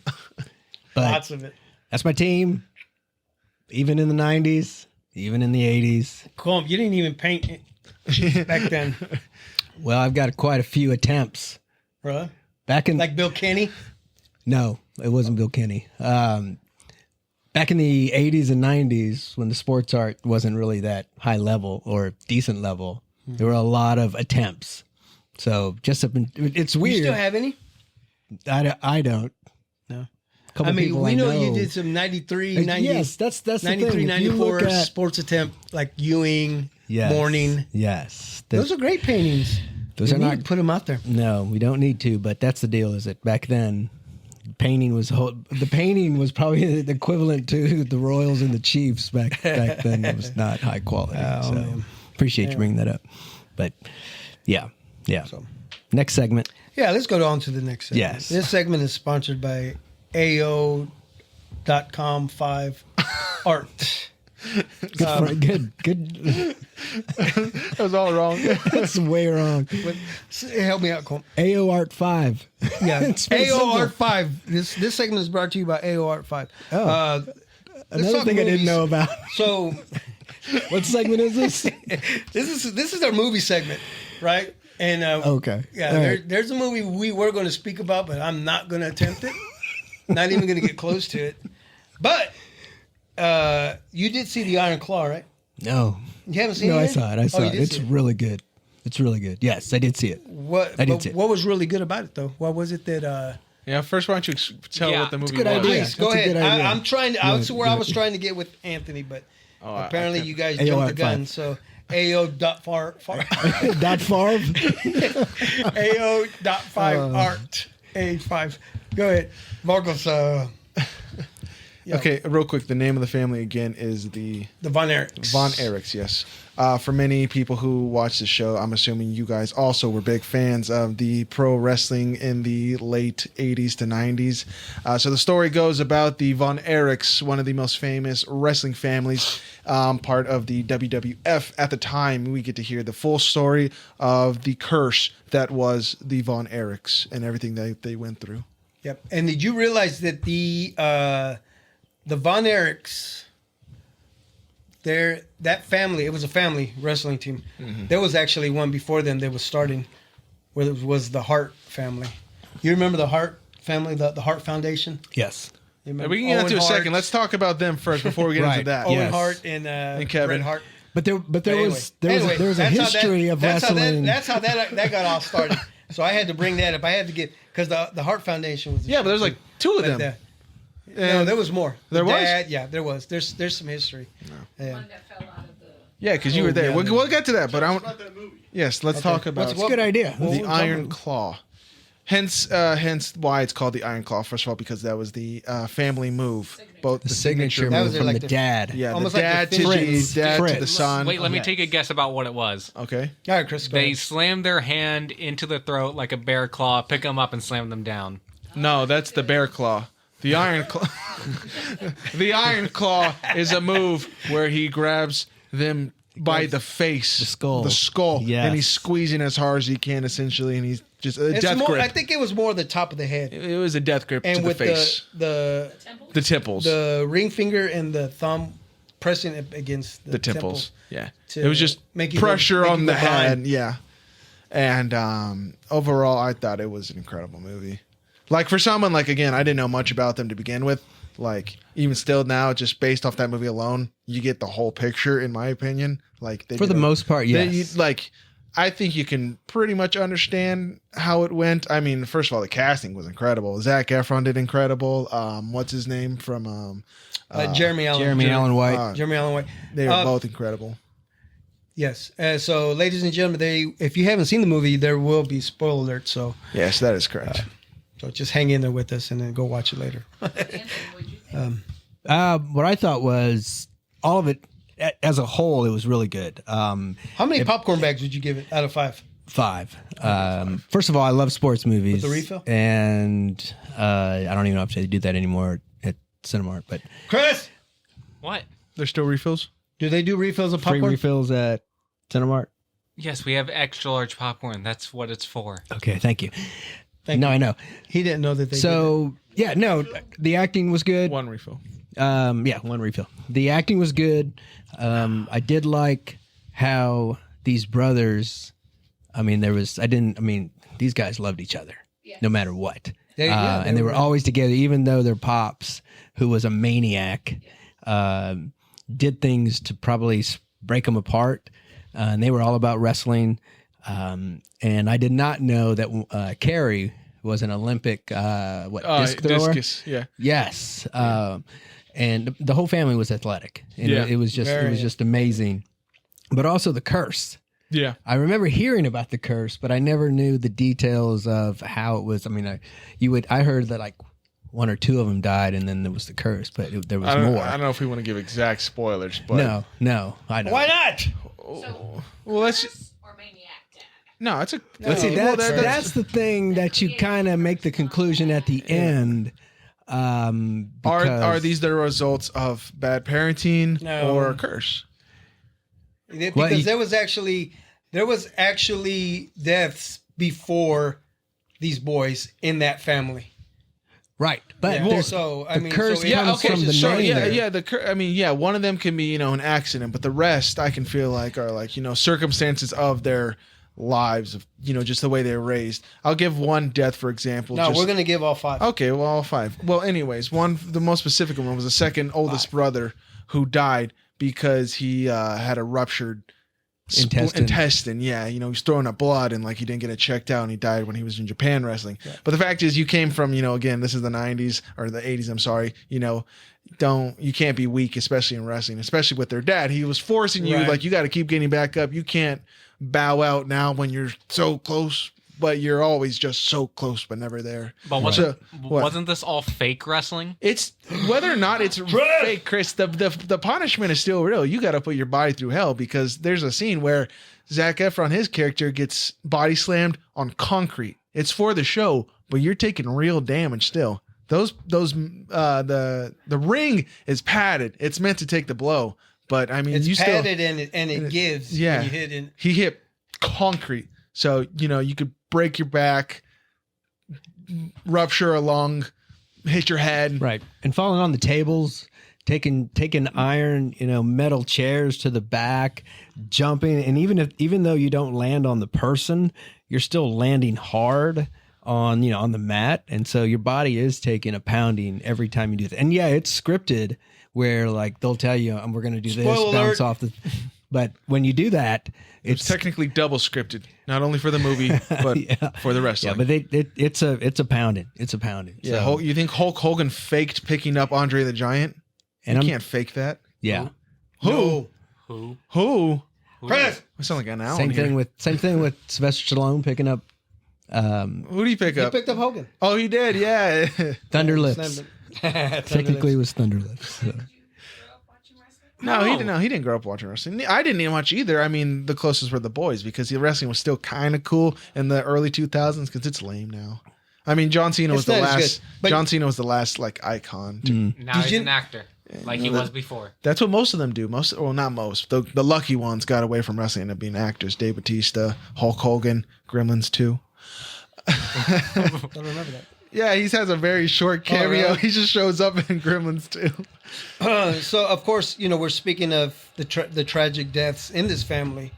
But Lots of it. that's my team. Even in the 90s, even in the 80s. Come, you didn't even paint it back then, Well, I've got quite a few attempts. bro. Back in Like Bill Kenny. No, it wasn't Bill Kenny. Back in the 80s and 90s, when the sports art wasn't really that high level or decent level, there were a lot of attempts. So just it's You weird. still have any? I don't. No. A couple I mean, people we I know you did some 93, 90, Yes, that's the 93, thing. If you 94 look at- sports attempt like Ewing, Yes, Morning. Yes, Those are great paintings. those You are need not. to put them out there. No, we don't need to. But that's the deal. Is that back then, painting was the painting was probably the equivalent to the Royals and the Chiefs back then. It was not high quality. so man. appreciate you bringing that up. But yeah. Next segment. Yeah, let's go on to the next segment. Yes. This segment is sponsored by AO.com 5 Art. Good. That was all wrong. That's way wrong. Help me out, Cole. AO Art 5. Yeah, It's very AO simple. Art 5. This segment is brought to you by AO Art 5. Oh. Let's Another talk thing I didn't movies. know about. So What segment is this? this is our movie segment, right? And Okay. yeah, All right. there's a movie we were going to speak about, but I'm not going to attempt it. Not even going to get close to it. But you did see The Iron Claw, right? No. You haven't seen No, it? I yet? saw it. I saw Oh, you it. did It's see it. really good. It's really good. Yes, I did see it. What? I did but see it. what was really good about it, though? What was it that? Yeah, first why don't you tell Yeah, what the it's movie a good was? idea. Please go That's a ahead. good idea. I'm trying to. Yeah, That's where I yeah. was trying to get with Anthony, but Oh, I apparently can't- you guys AO jumped the Art gun. 5. So AO dot far That Favre? AO dot 5 art A5. Go ahead, Marcos. Yeah. Okay, real quick. The name of the family again is the The Von Erichs. Von Erichs, yes. For many people who watch the show, I'm assuming you guys also were big fans of the pro wrestling in the late 80s to 90s. So the story goes about the Von Erichs, one of the most famous wrestling families, part of the WWF. At the time, we get to hear the full story of the curse that was the Von Erichs and everything that they went through. Yep. And did you realize that the Von Erichs, that family, it was a family wrestling team. Mm-hmm. There was actually one before them that was starting, where it was the Hart family. You remember the Hart family, the Hart Foundation? Yes. You remember We can get into a Owen second. Hart, Let's talk about them first before we get Right. into that. Owen Yes. Hart and Kevin. Bret Hart. But there Anyway, was a that's how history of wrestling. That's how that got all started. So I had to bring that up. I had to get because the Hart Foundation was Yeah, but there's like two of like them. that. No, And- there was more. There was? Yeah, there was. There's some history. Yeah. One that fell out of the. Yeah, because you were there. yeah, We'll get to that, but I It's want. about that movie. Yes, let's talk about What's It's a good idea. the Iron Claw. Hence why it's called the Iron Claw. First of all, because that was the family move. Both The signature That move was from like the the- dad. Yeah, Almost the like dad the to the Fritz. dad to the Fritz. son. Wait, let me take a guess about what it was. Okay. All right, Chris. Go They ahead. slammed their hand into the throat like a bear claw, pick them up, and slam them down. No, that's the Bear Claw. The Iron Claw. The Iron Claw is a move where he grabs them by the face, The skull. and Yes. he's squeezing as hard as he can, essentially, and he's just a It's death more, grip. I think it was more the top of the head, It was a death grip and to the with face, the Temple? the temples, the ring finger and the thumb pressing it against the, the temples. Yeah, to it was just make you go- pressure make on you the go blind. head. Yeah, and overall, I thought it was an incredible movie. Like for someone like again, I didn't know much about them to begin with. Like even still now, just based off that movie alone, you get the whole picture. In my opinion, like they For the did a- most part, they- yes. like I think you can pretty much understand how it went. I mean, first of all, the casting was incredible. Zac Efron did incredible. What's his name from? Jeremy Allen. Jeremy Allen White. Jeremy Allen White. They were both incredible. Yes. So, ladies and gentlemen, if you haven't seen the movie, there will be spoiler alert. So Yes, that is correct. just hang in there with us and then go watch it later. Anthony, what'd you think? What I thought was all of it as a whole, it was really good. How many popcorn bags would you give it out of 5? 5. First of all, I love sports movies. With the refill? And I don't even know if they do that anymore at Cinemark, but Chris, What? There's still refills. do they do refills of free popcorn? refills at Cinemark. Yes, we have extra large popcorn. That's what it's for. Okay, thank you. Thank no, you. I know. He didn't know that they did So yeah, no, the acting was good. One refill. One refill. The acting was good. I did like how these brothers. These guys loved each other, no matter what. They And they were were- always together, even though their pops, who was a maniac, did things to probably break them apart. And they were all about wrestling. And I did not know that Carrie was an Olympic disc thrower. Discus. Yeah. Yes. And the whole family was athletic. And Yeah. it was just amazing. But also the curse. Yeah. I remember hearing about the curse, but I never knew the details of how it was. I mean, I heard that like 1 or 2 of them died, and then there was the curse, but there was I don't more. know if we want to give exact spoilers, but No, I don't. Why not? So, Well, let's. curse or maniac dad? No, it's a. Let's see, Well, that's the thing that you kind of make the conclusion at the end. Are Because- these the results of bad parenting No. or a curse? Because Well, you- there was actually deaths before these boys in that family. right? But Yeah. there's So, I the mean, curse so yeah, comes from the sure, name. yeah, there. yeah. I mean, yeah. One of them can be, an accident, but the rest, I can feel like are like, circumstances of their lives of, just the way they were raised. I'll give one death for example. No, just- we're gonna give all 5. Okay, well, all 5. Well, anyways, the most specific one was the second oldest brother who died because he had a ruptured Intestine. Yeah, he was throwing up blood and like he didn't get it checked out and he died when he was in Japan wrestling. But the fact is, you came from, again, this is the 90s or the 80s. I'm sorry. You can't be weak, especially in wrestling, especially with their dad. He was forcing you Right. like you got to keep getting back up. You can't bow out now when you're so close but you're always just so close but never there. But What? wasn't this all fake wrestling? It's whether or not it's fake, Chris. The punishment is still real. You got to put your body through hell because there's a scene where Zac Efron, his character, gets body slammed on concrete. It's for the show, but you're taking real damage still. The ring is padded. It's meant to take the blow, but I mean, It's you still padded and it gives. Yeah. When you hit it. he hit concrete, so you could break your back, rupture a lung, hit your head. Right. And falling on the tables, taking iron, metal chairs to the back, jumping, and even though you don't land on the person, you're still landing hard on the mat, and so your body is taking a pounding every time you do that. And yeah, it's scripted where like they'll tell you we're going to do this, Spoiler bounce alert. off the but when you do that, It's it's technically double scripted, not only for the movie but Yeah. for the wrestling. yeah, but it's a pounding. It's a pounding. Yeah, So- Hulk, you think Hulk Hogan faked picking up Andre the Giant? and You I'm, can't fake that. yeah. Who? Who? Who? Chris. I sound like an owl. Same thing with Sylvester Stallone picking up Who do you pick He up? picked up Hogan. Oh, he did. Yeah. Thunder Lips. Slammed it. Technically, it was Thunder Lips. So. Did you grow up watching wrestling? No, he didn't. No, he didn't grow up watching wrestling. I didn't even watch either. I mean, the closest were the boys because the wrestling was still kind of cool in the early 2000s because it's lame now. I mean, John Cena was It's the not as last. good, but- John Cena was the last like icon. Now Did he's you- an actor, like he was before. That's what most of them do. Not most. The lucky ones got away from wrestling and ended up being actors. Dave Bautista, Hulk Hogan, Gremlins 2. Don't remember that. Yeah, he has a very short cameo. really? He just shows up in Gremlins 2. So of course, we're speaking of the tragic deaths in this family.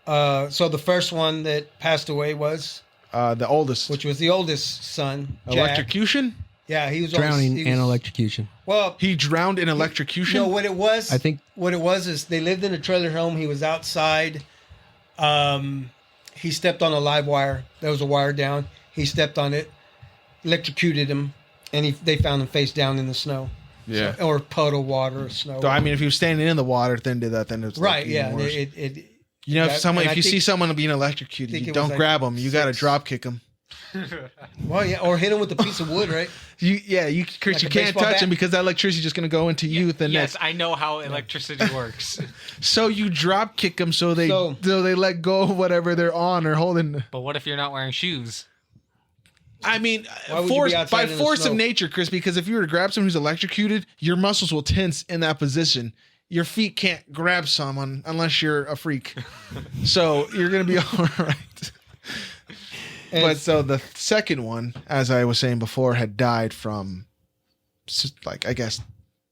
So the first one that passed away was, The oldest. which was the oldest son, Jack. Electrocution? Yeah, he was Drowning he was- and electrocution. Well, He drowned in electrocution? no, what it was, I think- what it was is they lived in a trailer home. He was outside. He stepped on a live wire. There was a wire down. He stepped on it, electrocuted him, and they found him face down in the snow. Yeah. Or puddle water or snow. So, I mean, if he was standing in the water, then did that, then it's right, like yeah. even worse. It If and you I see think- someone being electrocuted, think you it don't was like grab them. You got to 6. drop kick them. well, yeah, or hit him with a piece of wood, right? Chris, Like you a can't baseball touch bat? him because that electricity is just going to go into you. Then Yes, I know how electricity works. so you drop kick them so they So- let go of whatever they're on or holding. But what if you're not wearing shoes? I mean, Why would you be outside by in the force of snow? nature, Chris. Because if you were to grab someone who's electrocuted, your muscles will tense in that position. Your feet can't grab someone unless you're a freak. So you're going to be all right. And But so the second one, as I was saying before, had died from, like, I guess,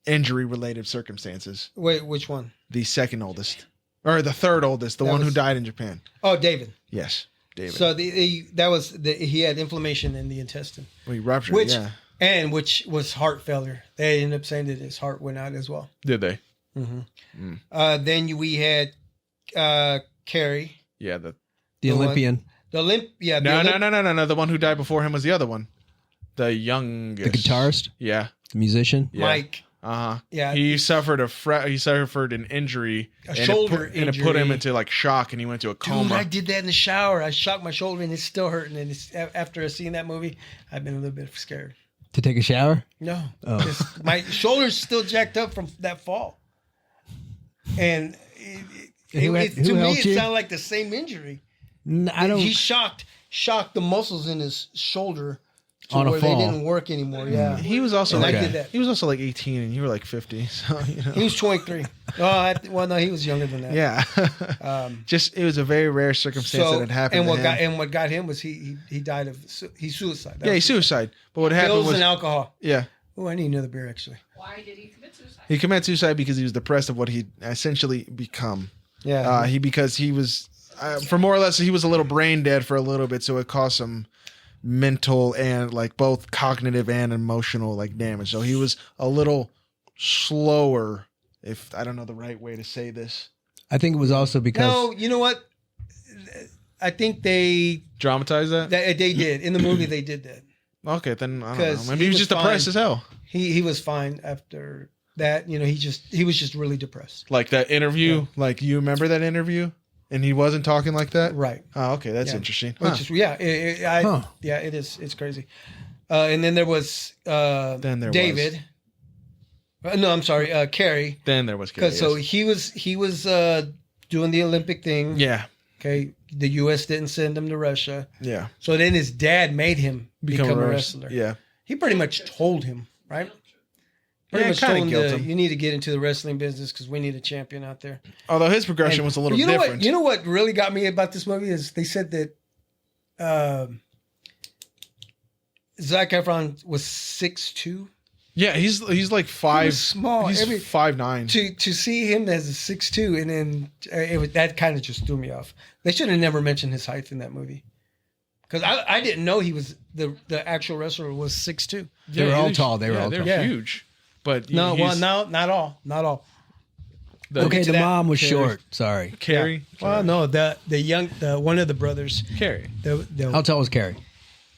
injury-related circumstances. wait, which one? The second oldest, or the third oldest, the That one who was- died in Japan. Oh, David. Yes, David. So he had inflammation in the intestine, We ruptured. which Yeah. which was heart failure. They ended up saying that his heart went out as well. Did they? Then we had Carrie, Yeah. The The one- Olympian, the Olymp. Yeah, the No. Olymp- The one who died before him was the other one. The youngest. the guitarist, Yeah. the musician. Yeah. Mike. Uh huh. Yeah. He suffered he suffered an injury, A shoulder and it put him injury. into like shock, and he went to a Dude, coma. I did that in the shower. I shocked my shoulder and it's still hurting. And after seeing that movie, I've been a little bit scared. To take a shower. No, Oh. just, my shoulder's still jacked up from that fall. And Who to me, helped it you? sounded like the same injury. I don't. He shocked the muscles in his shoulder to On a where fall. they didn't work anymore. Yeah, He was also And I like did that. he was also like 18, and you were like 50. So you know. he was 23. Well, no, he was younger than that. Yeah. Just it was a very rare circumstance that had happened. and to him. what got him was he died of suicide. That Yeah, he was suicide. But what happened pills was and alcohol. yeah. Oh, I need another beer actually. Why did he commit suicide? He committed suicide because he was depressed of what he essentially become. Yeah, Because he was, for more or less, he was a little brain dead for a little bit, so it caused some mental and like both cognitive and emotional like damage. So he was a little slower, if I don't know the right way to say this. I think it was also because no, you know what? I think they Dramatize that? they did in the movie. They did that. Okay, then I don't know. 'Cause Maybe he he was was just depressed fine. as hell. He was fine after that. He was just really depressed. Like that interview, like you remember that interview And he wasn't talking like that? Right. Oh, okay. That's Yeah. interesting. Which Huh. is yeah, it is. It's crazy. And then there was Then there David. No, I'm sorry, Kerry. Then there was Because so Curious. he was doing the Olympic thing. Yeah. Okay, the U.S. didn't send him to Russia, Yeah. so then his dad made him become a wrestler. Yeah. He pretty much told him, right? Pretty Yeah, much kinda told guilt him, him. you need to get into the wrestling business because we need a champion out there. Although his progression And was a little you know different. What, you know what really got me about this movie is they said that Zac Efron was 6'2". Yeah, he's like five. small. He's Every- 5'9". To see him as a 6'2", and then that kind of just threw me off. They should have never mentioned his height in that movie, because I didn't know he was the actual wrestler was 6'2". They were all tall. They were all they're tall. Yeah. huge. But No, he's- well, no, not all. Okay, to the that, mom was Carrie. short. Sorry. Carrie. Well, no, the one of the brothers. Carrie. How tall was Carrie?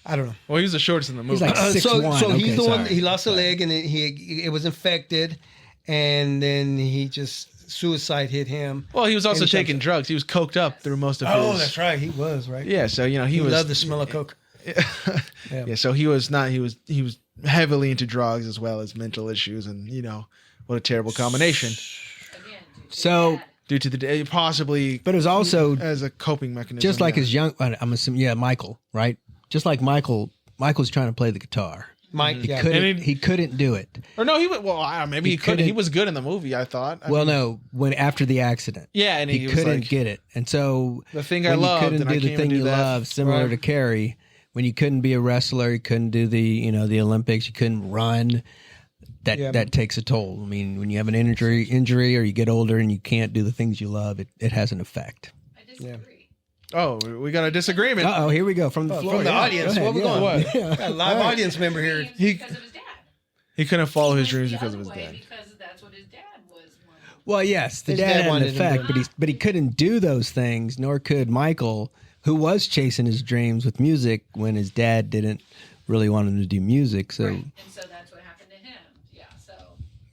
I don't know. Well, he was the shortest in the movie. He's like So 6'1". so he's Okay, the one. sorry. He lost a leg and it was infected, and then he just suicide hit him. well, he was also in taking terms drugs. He was coked up through most of his. Oh, that's right. He was right. Yeah, so you know He he was loved the smell of coke. yeah, so he was not he was heavily into drugs as well as mental issues, and you know what a terrible combination Again, due to So- that. due to the possibly But it was also as a coping mechanism. just like yeah. his young. I'm assuming, Michael, right? Just like Michael's trying to play the guitar. Mike, yeah. He couldn't do it. or no, he was well maybe He he couldn't. He couldn't- was good in the movie. I thought. I Well, mean, no, when after the accident, yeah, and he was couldn't like, get it, and so the thing I when loved, you couldn't and I do the can't thing even you do that. love, similar Right. to Carrie, when you couldn't be a wrestler, you couldn't do the Olympics, you couldn't run. Yeah. That takes a toll. I mean, when you have an injury, or you get older and you can't do the things you love, it has an effect. I disagree. Oh, we got a disagreement. Oh, here we go from the floor. From the Yeah, audience. go Where we ahead, going? yeah. Got a live audience member here. Dreams He- because of his dad. He couldn't follow his dreams The because of other his way dad. Because that's what his dad was. wanting. Well, yes, the His dad dad had an wanted him to effect, do but he couldn't do those things, nor could Michael, who was chasing his dreams with music when his dad didn't really want him to do music. So, Right. And so that's what happened to him. Yeah. So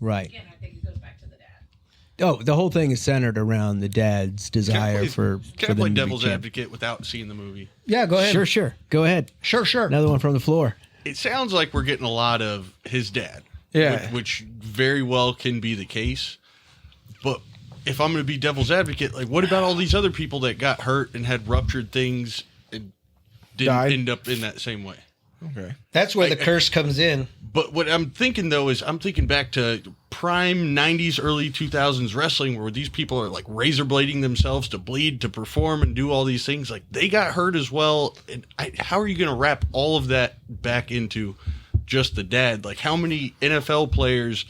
right. again, I think it goes back to the dad. Oh, the whole thing is centered around the dad's desire for Can I them play to be devil's champ- advocate without seeing the movie? Yeah, go ahead. Sure. Go ahead. Sure. Another one from the floor. It sounds like we're getting a lot of his dad. Yeah. Which very well can be the case. But if I'm going to be devil's advocate, like, what about all these other people that got hurt and had ruptured things and didn't Died. end up in that same way? Okay. That's where the curse comes in. But what I'm thinking, though, is I'm thinking back to prime 90s, early 2000s wrestling where these people are like razor blading themselves to bleed, to perform and do all these things. Like, they got hurt as well. And how are you going to wrap all of that back into just the dad? Like, how many NFL players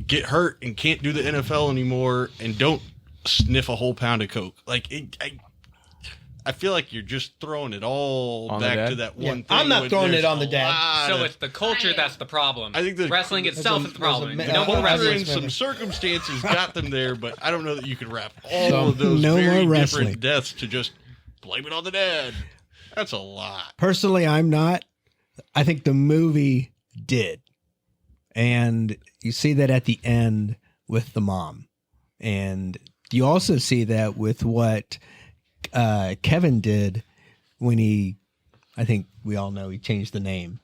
get hurt and can't do the NFL anymore and don't sniff a whole pound of coke? Like, I feel like you're just throwing it all On the back dad? to that Yeah. one thing. I'm not when throwing there's it on a the dad. lot So of- it's the culture that's the problem. I think the- wrestling itself is the problem. there's You a- know what Culture wrestling? and some circumstances got them there, but I don't know that you could wrap all of those no very more wrestling. different deaths to just blame it on the dad. That's a lot. Personally, I'm not. I think the movie did. And you see that at the end with the mom. And you also see that with what Kevin did when I think we all know he changed the name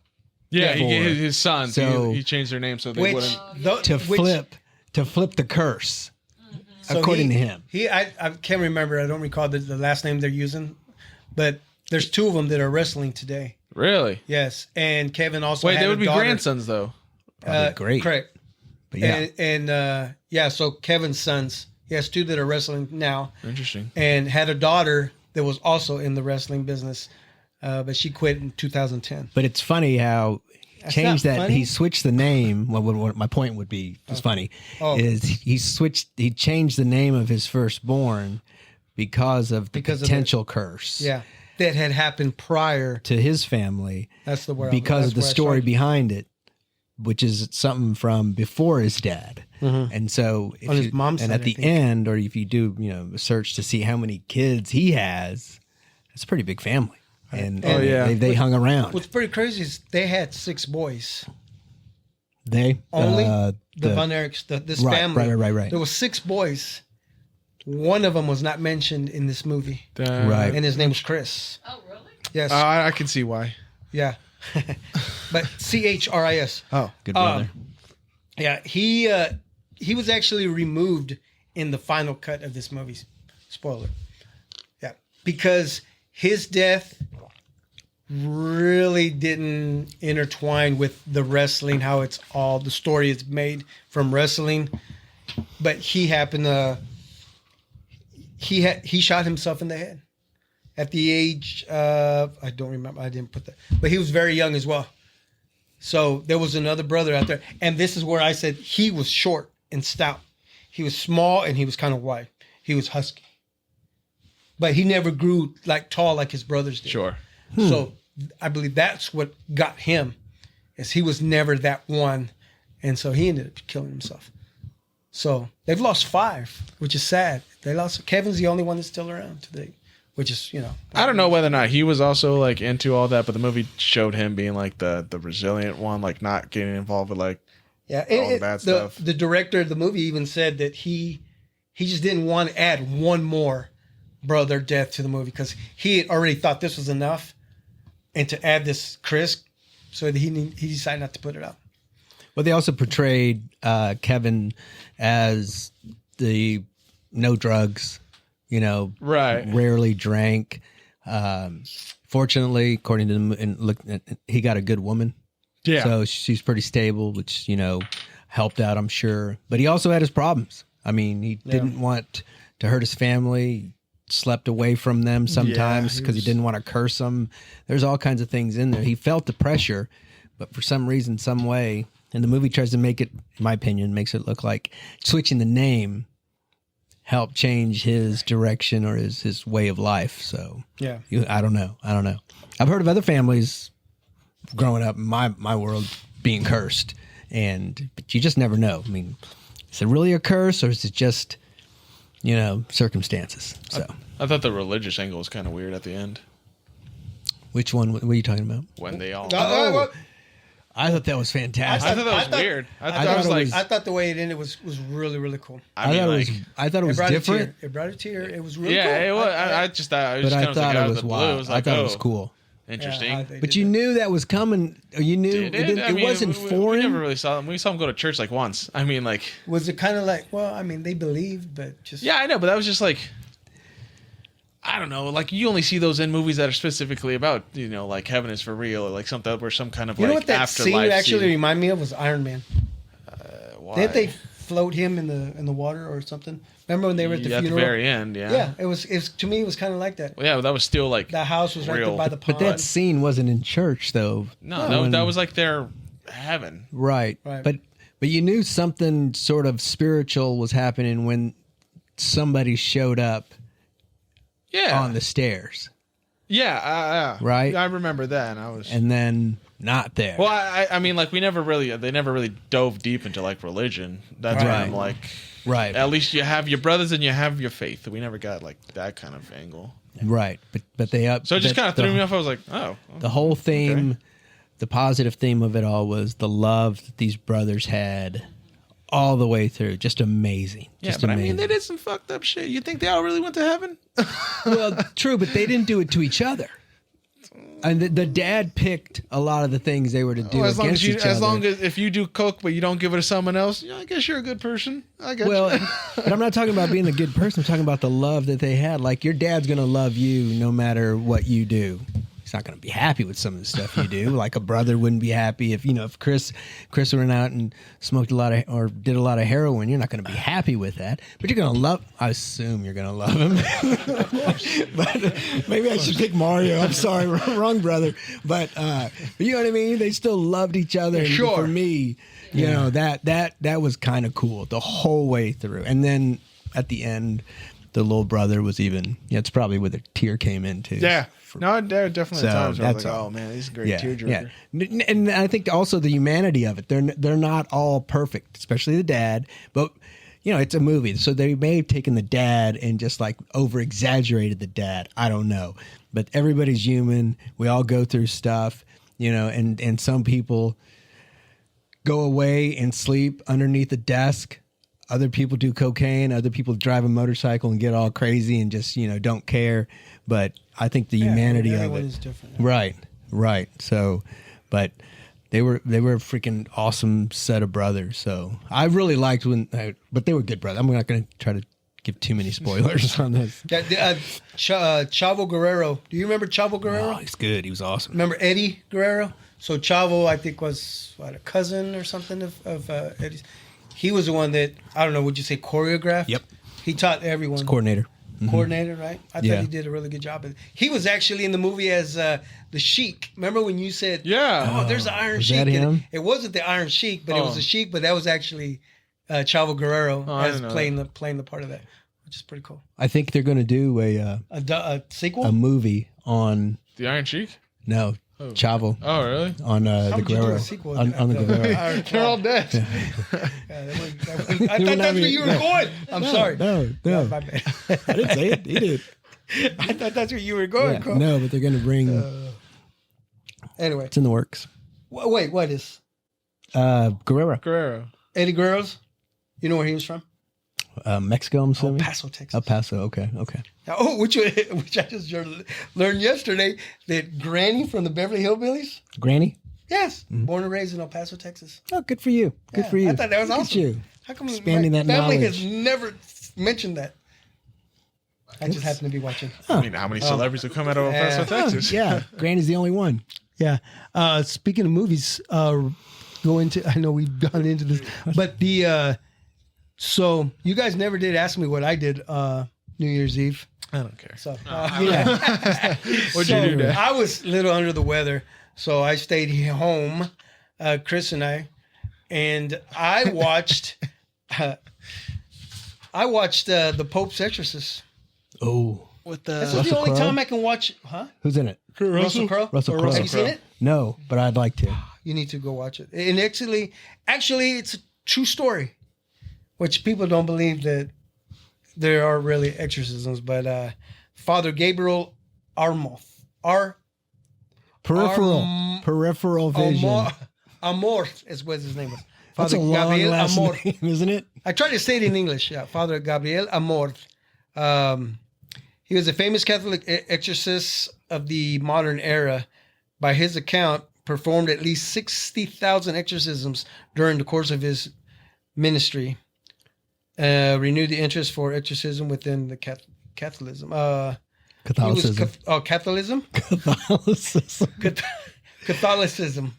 Yeah, For- his sons. so- he changed their name so they Which, wouldn't. to flip the curse, so according to him. I can't remember. I don't recall the last name they're using, but there's two of them that are wrestling today. Really? Yes, and Kevin also Wait, had they a would be daughter. grandsons though. Probably great. Correct. But yeah, And yeah, so Kevin's sons. He has two that are wrestling now, Interesting. and had a daughter that was also in the wrestling business, but she quit in 2010. but it's funny how That's changed not that. funny? He switched the name. Well, what my point would be is funny Oh. is he changed the name of his firstborn because of the Because of potential curse. Yeah, that had happened prior. To his family That's the word. because of the that's where I story started. behind it, which is something from before his dad. And so, if On his you- mom's and side, at I the think. end, or if you do, a search to see how many kids he has, it's a pretty big family. And Oh, yeah. they hung around. What's pretty crazy is they had 6 boys. They Only the Von Erichs, this right, family. right. There was 6 boys, One of them was not mentioned in this movie, Right. and his name was Chris. Oh, really? Yes, I can see why. yeah, but Chris. Oh, Good brother. Yeah, he was actually removed in the final cut of this movie. Spoiler. Yeah, because his death really didn't intertwine with the wrestling, how it's all the story is made from wrestling. But he happened to he shot himself in the head at the age of, I don't remember, I didn't put that, but he was very young as well. So there was another brother out there, and this is where I said he was short and stout. He was small and he was kind of wide. He was husky, but he never grew like tall like his brothers did. Sure. So I believe that's what got him, is he was never that one, and so he ended up killing himself. So they've lost 5, which is sad. They lost. Kevin's the only one that's still around today, which is, you know. I don't know whether or not he was also like into all that, but the movie showed him being like the resilient one, like not getting involved with like Yeah, all the bad stuff. The director of the movie even said that he just didn't want to add one more brother death to the movie because he had already thought this was enough, and to add this Chris, so that he decided not to put it out. Well, they also portrayed Kevin as the no drugs, right. rarely drank. Fortunately, according to him, he got a good woman. Yeah. So she's pretty stable, which, helped out, I'm sure. But he also had his problems. I mean, he didn't want to hurt his family, slept away from them sometimes because he didn't want to curse them. There's all kinds of things in there. He felt the pressure, but for some reason, some way, and the movie tries to make it, in my opinion, makes it look like switching the name helped change his direction or his way of life. So Yeah. I don't know. I've heard of other families growing up in my world being cursed, but you just never know. I mean, is it really a curse or is it just, circumstances? So I thought the religious angle was kind of weird at the end which one? What are you talking about? when they all. I thought that was fantastic. I thought that was weird. I thought thought it was it like. was- I thought the way it ended was really, really cool. I mean, I thought it was It brought different, a tear. It brought a tear. It was really yeah, cool. it was. I just thought it was but kind I of thought like out it of was the blue. wild. It was like, I thought it was cool. Interesting. how they But did you that. knew that was coming. You knew Did it? I it mean, wasn't we foreign. never really saw them. We saw them go to church like once. I mean, like. Was it kind of like, well, I mean, they believed, but just Yeah, I know, but that was just like. I don't know. Like you only see those in movies that are specifically about, like heaven is for real, or like something where some kind of You know like what that scene afterlife. actually reminded me of was Iron Man. Why? Didn't they float him in the water or something? Remember when they were at the at funeral? the very end? Yeah. Yeah, it was to me it was kind of like that. Well, yeah, but that was still like. The house was right there real. by the But pond. that scene wasn't in church, though. No, that was like their heaven. Right. Right. But you knew something sort of spiritual was happening when somebody showed up Yeah. on the stairs, Yeah. Right? I remember that, and I was. and then not there. Well, I mean, like they never really dove deep into like religion. That's why I'm Right. like, Right. at least you have your brothers and you have your faith. We never got like that kind of angle. Right. But they up. So it just but kind of threw me off. I was like, oh, The whole theme, the positive theme of it all was the love that these brothers had all the way through. Just amazing. yeah. Just But I amazing. mean, they did some fucked up shit. You think they all really went to heaven? Well, true, but they didn't do it to each other. And the dad picked a lot of the things they were to do Well, as long against as you, each other. as long as if you do coke but you don't give it to someone else, I guess you're a good person. I guess. Well, but I'm not talking about being a good person. I'm talking about the love that they had. Like your dad's gonna love you no matter what you do. He's not gonna be happy with some of the stuff you do. Like a brother wouldn't be happy if Chris went out and smoked a lot of or did a lot of heroin. You're not gonna be happy with that. But you're gonna love. I assume you're gonna love him. But maybe I should pick Mario. I'm sorry, wrong brother. But you know what I mean. They still loved each other. And Sure. For me, you know that was kind of cool the whole way through. And then at the end, the little brother was even. Yeah, it's probably where the tear came in too. yeah. No, there are definitely So, times where I was that's like, all. oh man, this is a great Yeah, tearjerker. yeah. And I think also the humanity of it. They're not all perfect, especially the dad. But it's a movie, so they may have taken the dad and just like over exaggerated the dad. I don't know, but everybody's human. We all go through stuff, and some people go away and sleep underneath a desk other people do cocaine, other people drive a motorcycle and get all crazy and just, don't care. But I think the humanity of everyone it. is different. Right. So, but they were a freaking awesome set of brothers. So I really liked but they were good brothers. I'm not going to try to give too many spoilers on this. Chavo Guerrero. Do you remember Chavo Guerrero? Oh, he's good. He was awesome. Remember Eddie Guerrero? So Chavo, I think, was a cousin or something of Eddie's. He was the one that, I don't know, would you say choreographed? Yep. He taught everyone. Coordinator. Coordinator, right? I thought Yeah. he did a really good job. He was actually in the movie as the Sheik. Remember when you said, Yeah. "Oh, there's the Iron Was Sheik"? that And him? It wasn't the Iron Sheik, but it was Oh. the Sheik. But that was actually Chavo Guerrero Oh, I as didn't know playing the part of that, which is pretty cool. I think they're going to do A sequel. a movie on The Iron Sheik? Chavo Oh, really? on How the would you do Guerrero a sequel? on the Guerrero. Iron They're all Claw. dead. I thought that's where you were going. I'm sorry. No. My bad. I didn't say it. He did. I thought that's where you were going. Yeah, Carl. no, but they're going to bring. Anyway, It's in the works. wait, what is Guerrero, Guerrero. Eddie Guerrero's? You know where he was from? Mexico. I'm El assuming. Paso, Texas. El Paso. Okay. Oh, which I just learned yesterday that Granny from the Beverly Hillbillies. Granny. Yes, born and raised in El Paso, Texas. Oh, good for you. Good Yeah, for you. I thought that was Look at awesome. you. How come Expanding my that family knowledge. has never mentioned that? I just happen to be watching. I mean, how many celebrities have come out of El Paso, Texas? Yeah, Granny's the only one. Yeah. Speaking of movies, I know we've gone into this, but so you guys never did ask me what I did New Year's Eve. I don't care. So What'd you do, Dad? I was a little under the weather, so I stayed home, Chris and I watched the Pope's Exorcist. Oh, What This is the? the Russell only Crowe? time I can watch. Huh? who's in it? Russell Crowe. Russell Crowe. Have you seen it? No, but I'd like to. You need to go watch it. And actually, it's a true story, which people don't believe that there are really exorcisms. But Father Gabriel Armoth, Peripheral vision. Amorth is what his name was. That's Father a long Gabriel last Amorth. name, isn't it? I tried to say it in English. Yeah, Father Gabriel Amorth. He was a famous Catholic exorcist of the modern era. By his account, performed at least 60,000 exorcisms during the course of his ministry. Renewed the interest for exorcism within the Catholicism. Catholicism. Catholicism? Catholicism. Catholicism.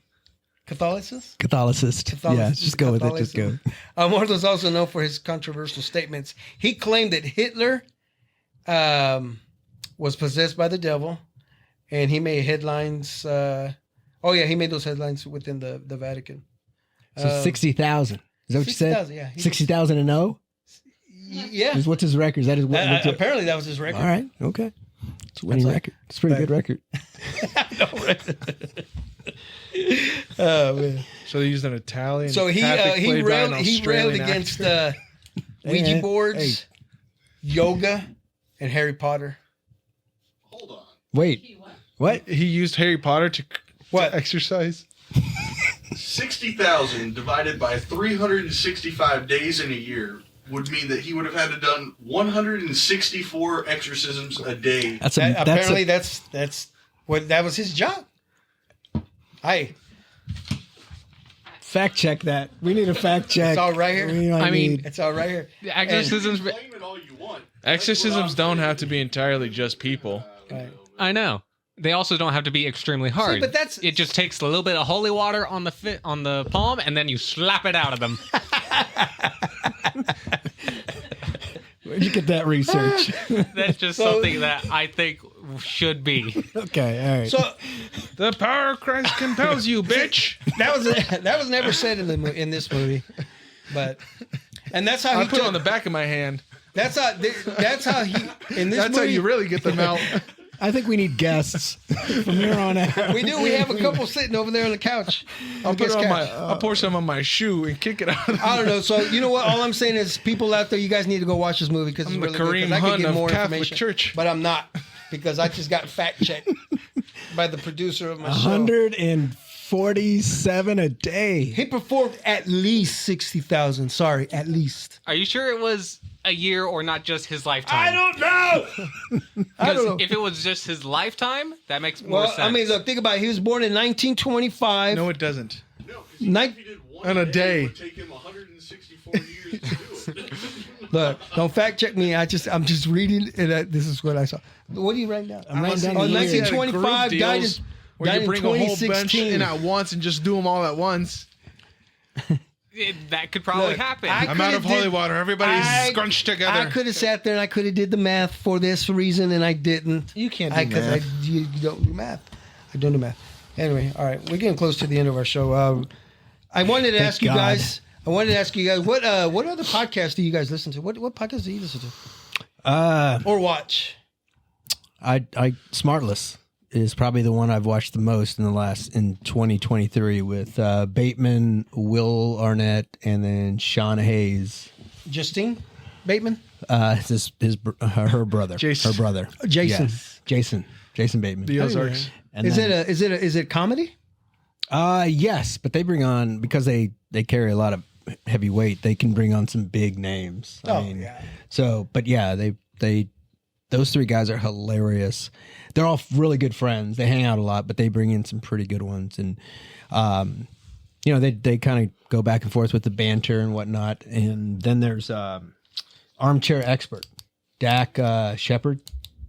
Catholicism? Catholicist. Yeah, just go with it. Just go. Amorth was also known for his controversial statements. He claimed that Hitler was possessed by the devil, and he made headlines. He made those headlines within the Vatican. So 60,000. Is that what you said? 60,000, yeah. 60,000 and 0? Yeah. What's his record? Is that his what's it? Apparently, that was his record. All right. Okay. It's a winning That's record. It's a pretty good record. Oh man! So they used an Italian. So he Catholic played by an railed Australian against actor. Ouija Hey, boards, yoga, and Harry Potter. Hold on. Wait. What? He used Harry Potter to exercise. 60,000 divided by 365 days in a year would mean that he would have had to done 164 exorcisms a day. That's Apparently, that's what that was his job. Hey, fact check that. We need a fact check. It's all right here. I mean, it's all right here. The exorcisms. Claim it all you want. Exorcisms don't have to be entirely just people. Right. I know. They also don't have to be extremely hard. but that's- it just takes a little bit of holy water on the palm, and then you slap it out of them. Where'd you get that research? That's just something that I think should be. Okay, all right. So The power of Christ compels you, bitch. that was never said in this movie, but and that's how I he put it took, on the back of my hand. That's how he in this That's movie. how you really get them out. I think we need guests from here on out. We do. We have a couple sitting over there on the couch. I'll put it on couch. I'll pour some on my shoe and kick it out. I don't know. So you know what? All I'm saying is, people out there, you guys need to go watch this movie because it's I'm the really good. 'cause Kareem I could Hunt get of more Catholic information, Church. but I'm not because I just got fact checked by the producer of my show. 104 47 a day. He performed at least 60,000. Sorry, at least. Are you sure it was a year or not just his lifetime? I don't know. I don't know. If it was just his lifetime, that makes more Well, sense. I mean, look, think about it. He was born in 1925. No, it doesn't. No, because Nin- if he did one On a day. it would take him 164 years to do it. Look, don't fact check me. I'm just reading, and this is what I saw. What are you writing down? I'm writing down Oh, the year. 1925, Group died in, deals where died you in bring a whole bench 2016. in at once and just do them all at once. That could probably Look, happen. I'm out of holy water. Everybody's scrunched together. I could have sat there and I could have did the math for this reason, and I didn't. You can't do Because math. you don't do math. I don't do math. Anyway, all right, we're getting close to the end of our show. I wanted to ask you God. guys. What other podcasts do you guys listen to? What podcasts do you listen to or watch? I Smartless is probably the one I've watched the most in 2023 with Bateman, Will Arnett, and then Sean Hayes. Justine Bateman, Her brother, Jason. her brother, Jason. Yes. Jason Bateman. The Ozarks. And Is then- it a comedy? Yes, but they bring on, because they carry a lot of heavy weight, they can bring on some big names. Yeah. So, but yeah, they those three guys are hilarious. They're all really good friends. They hang out a lot, but they bring in some pretty good ones, and they kind of go back and forth with the banter and whatnot. And then there's Armchair Expert, Dax Shepard,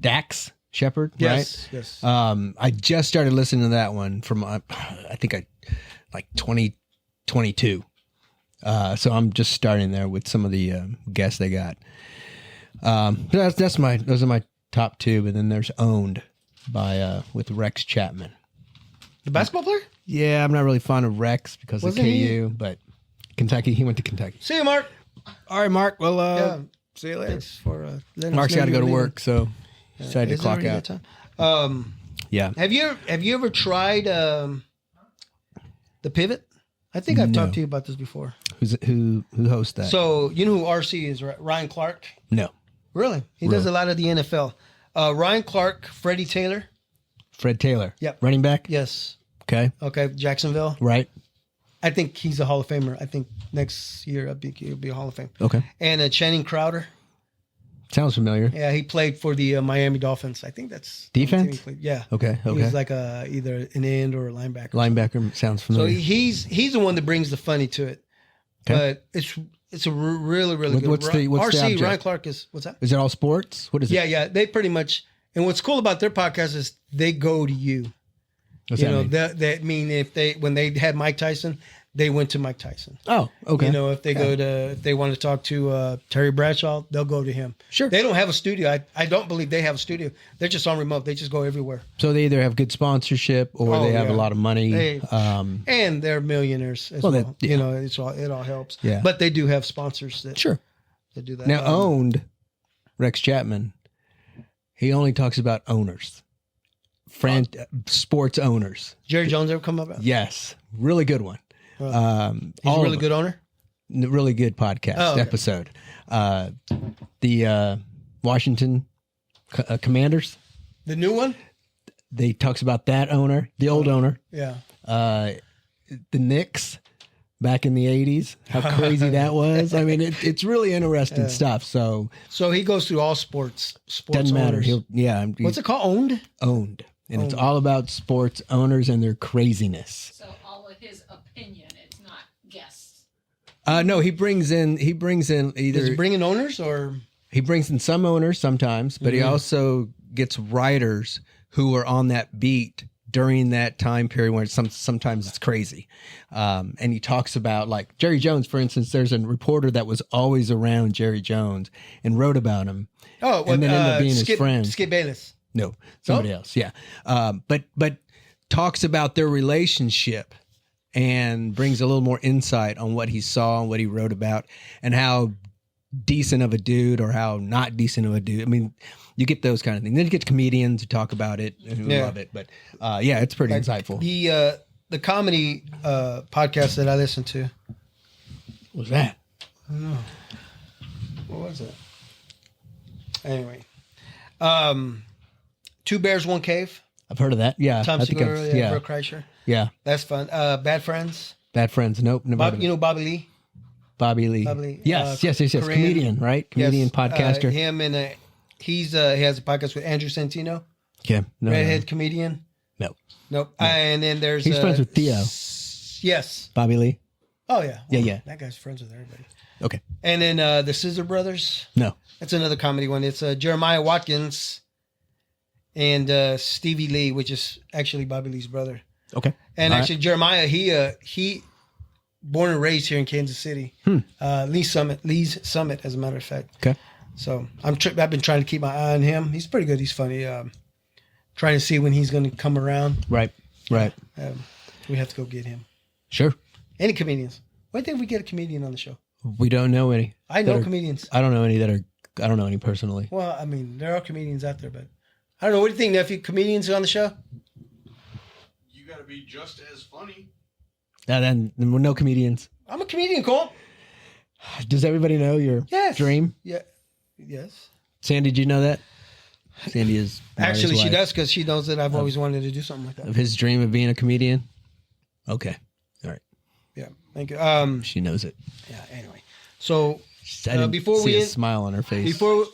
right? Yes. I just started listening to that one from I think 2022. So I'm just starting there with some of the guests they got. But those are my top two, and then there's Owned by with Rex Chapman. The basketball player? Yeah, I'm not really fond of Rex because Wasn't of he- KU, but Kentucky. He went to Kentucky. See you, Mark. All right, Mark. Well, Yeah. see you later. Thanks for letting Mark's us know got to you're go to leaving. work, so decided to Is it clock already out. that time? Yeah. Have you ever tried the Pivot? I think I've No. talked to you about this before. Who hosts that? So you know who RC is, right? Ryan Clark. No, Really? He does a lot of the NFL. Ryan Clark, Freddie Taylor. Fred Taylor. Yep. Running back. Yes. Okay. Okay. Jacksonville. Right. I think he's a Hall of Famer. I think next year he'll be a Hall of Fame. Okay. And Channing Crowder. Sounds familiar. Yeah, he played for the Miami Dolphins. I think that's the Defense? team he played. Yeah. Okay. He Okay. was like either an end or a linebacker. Linebacker sounds So familiar. he's the one that brings the funny to it. Okay. But it's a really good. What's the RC object? Ryan Clark is what's that? Is it all sports? What is it? Yeah. They pretty much. And what's cool about their podcast is they go to you. What's You that know mean? that mean when they had Mike Tyson, they went to Mike Tyson. Oh, okay. You know, if they want to talk to Terry Bradshaw, they'll go to him. Sure. They don't have a studio. I don't believe they have a studio. They're just on remote. They just go everywhere. So they either have good sponsorship or Oh, they have yeah. a lot of money. They- And they're millionaires as well. Well, You know, it all helps. Yeah. But they do have sponsors that Sure. do that. Now, Owned, Rex Chapman, he only talks about owners, sports owners. Jerry Jones ever come up? Yes. Really good one. He's a really good owner. Really good podcast Oh, okay. episode. The Washington Commanders, The new one? they talks about that owner, the old owner. Yeah. The Knicks back in the 80s, how crazy that was. I mean, it's really interesting stuff. So So he goes through all sports doesn't matter. owners. He's What's it called? Owned? owned. And it's all about sports owners and their craziness. So all of his opinion, it's not guests. No, he brings in Is either he bringing owners or? he brings in some owners sometimes, but he also gets writers who are on that beat during that time period where sometimes it's crazy. And he talks about, like, Jerry Jones, for instance. There's a reporter that was always around Jerry Jones and wrote about him. Oh, And then ended up being his friend. Skip Bayless. No, somebody else. Yeah. But talks about their relationship and brings a little more insight on what he saw and what he wrote about and how decent of a dude or how not decent of a dude. I mean, you get those kind of things. Then you get comedians who talk about it and who Yeah. love it. But yeah, it's pretty insightful. The comedy podcast that I listen to. What was that? What was it? Anyway, Two Bears, One Cave. I've heard of that. Yeah. Tom I think Segura, I've, yeah, Bert Kreischer. Yeah. That's fun. Bad Friends. Bad Friends. Nope. Never heard Bob, of you it. know Bobby Lee? Bobby Lee. Bobby Lee, Yes. uh, Yes. Korean, comedian, right? Comedian, Yes, podcaster. him and he has a podcast with Andrew Santino, Okay. No, redhead comedian. No. Nope. And then there's He's friends with Theo. Yes. Bobby Lee. Oh yeah. Yeah. That guy's friends with everybody. Okay. And then the Scissor Brothers. No. That's another comedy one. It's Jeremiah Watkins and Stevie Lee, which is actually Bobby Lee's brother. Okay. And All right. actually, Jeremiah, he born and raised here in Kansas City. Lee's Summit, as a matter of fact. Okay. So I've been trying to keep my eye on him. He's pretty good. He's funny. Trying to see when he's going to come around. Right. Right. We have to go get him. Sure. Any comedians? When do we get a comedian on the show? We don't know any. I that know are- comedians. I don't know any that are. I don't know any personally. Well, I mean, there are comedians out there, but I don't know. What do you think, nephew? Comedians on the show? You got to be just as funny. Then no comedians. I'm a comedian, Cole. Does everybody know your Yes. dream? Yeah. Yes. Sandy, did you know that? Sandy is Marty's Actually, she wife. does because she knows that I've always wanted to do something like that. Of his dream of being a comedian. Okay. All right. Yeah. Thank you. She knows it. Yeah. Anyway, so I didn't before see we a end- smile on her face. before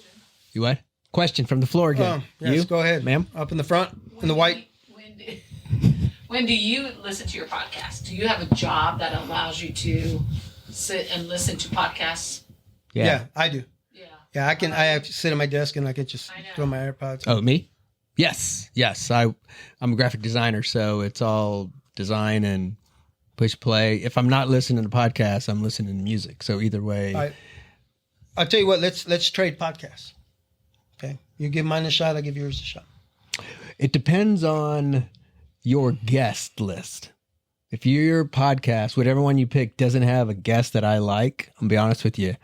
You what? Question from the floor again. yes, you? go ahead, ma'am. Up in the front, in the white. When do you listen to your podcast? Do you have a job that allows you to sit and listen to podcasts? Yeah. I do. Yeah. Yeah, I can. I have to sit at my desk and I can just I know. throw my AirPods. Oh, me? Yes. I'm a graphic designer, so it's all design and push play. If I'm not listening to podcasts, I'm listening to music. So either way, I'll tell you what. Let's trade podcasts. Okay, you give mine a shot. I give yours a shot. it depends on your guest list. If your podcast, whatever one you pick, doesn't have a guest that I like, I'm gonna be honest with you,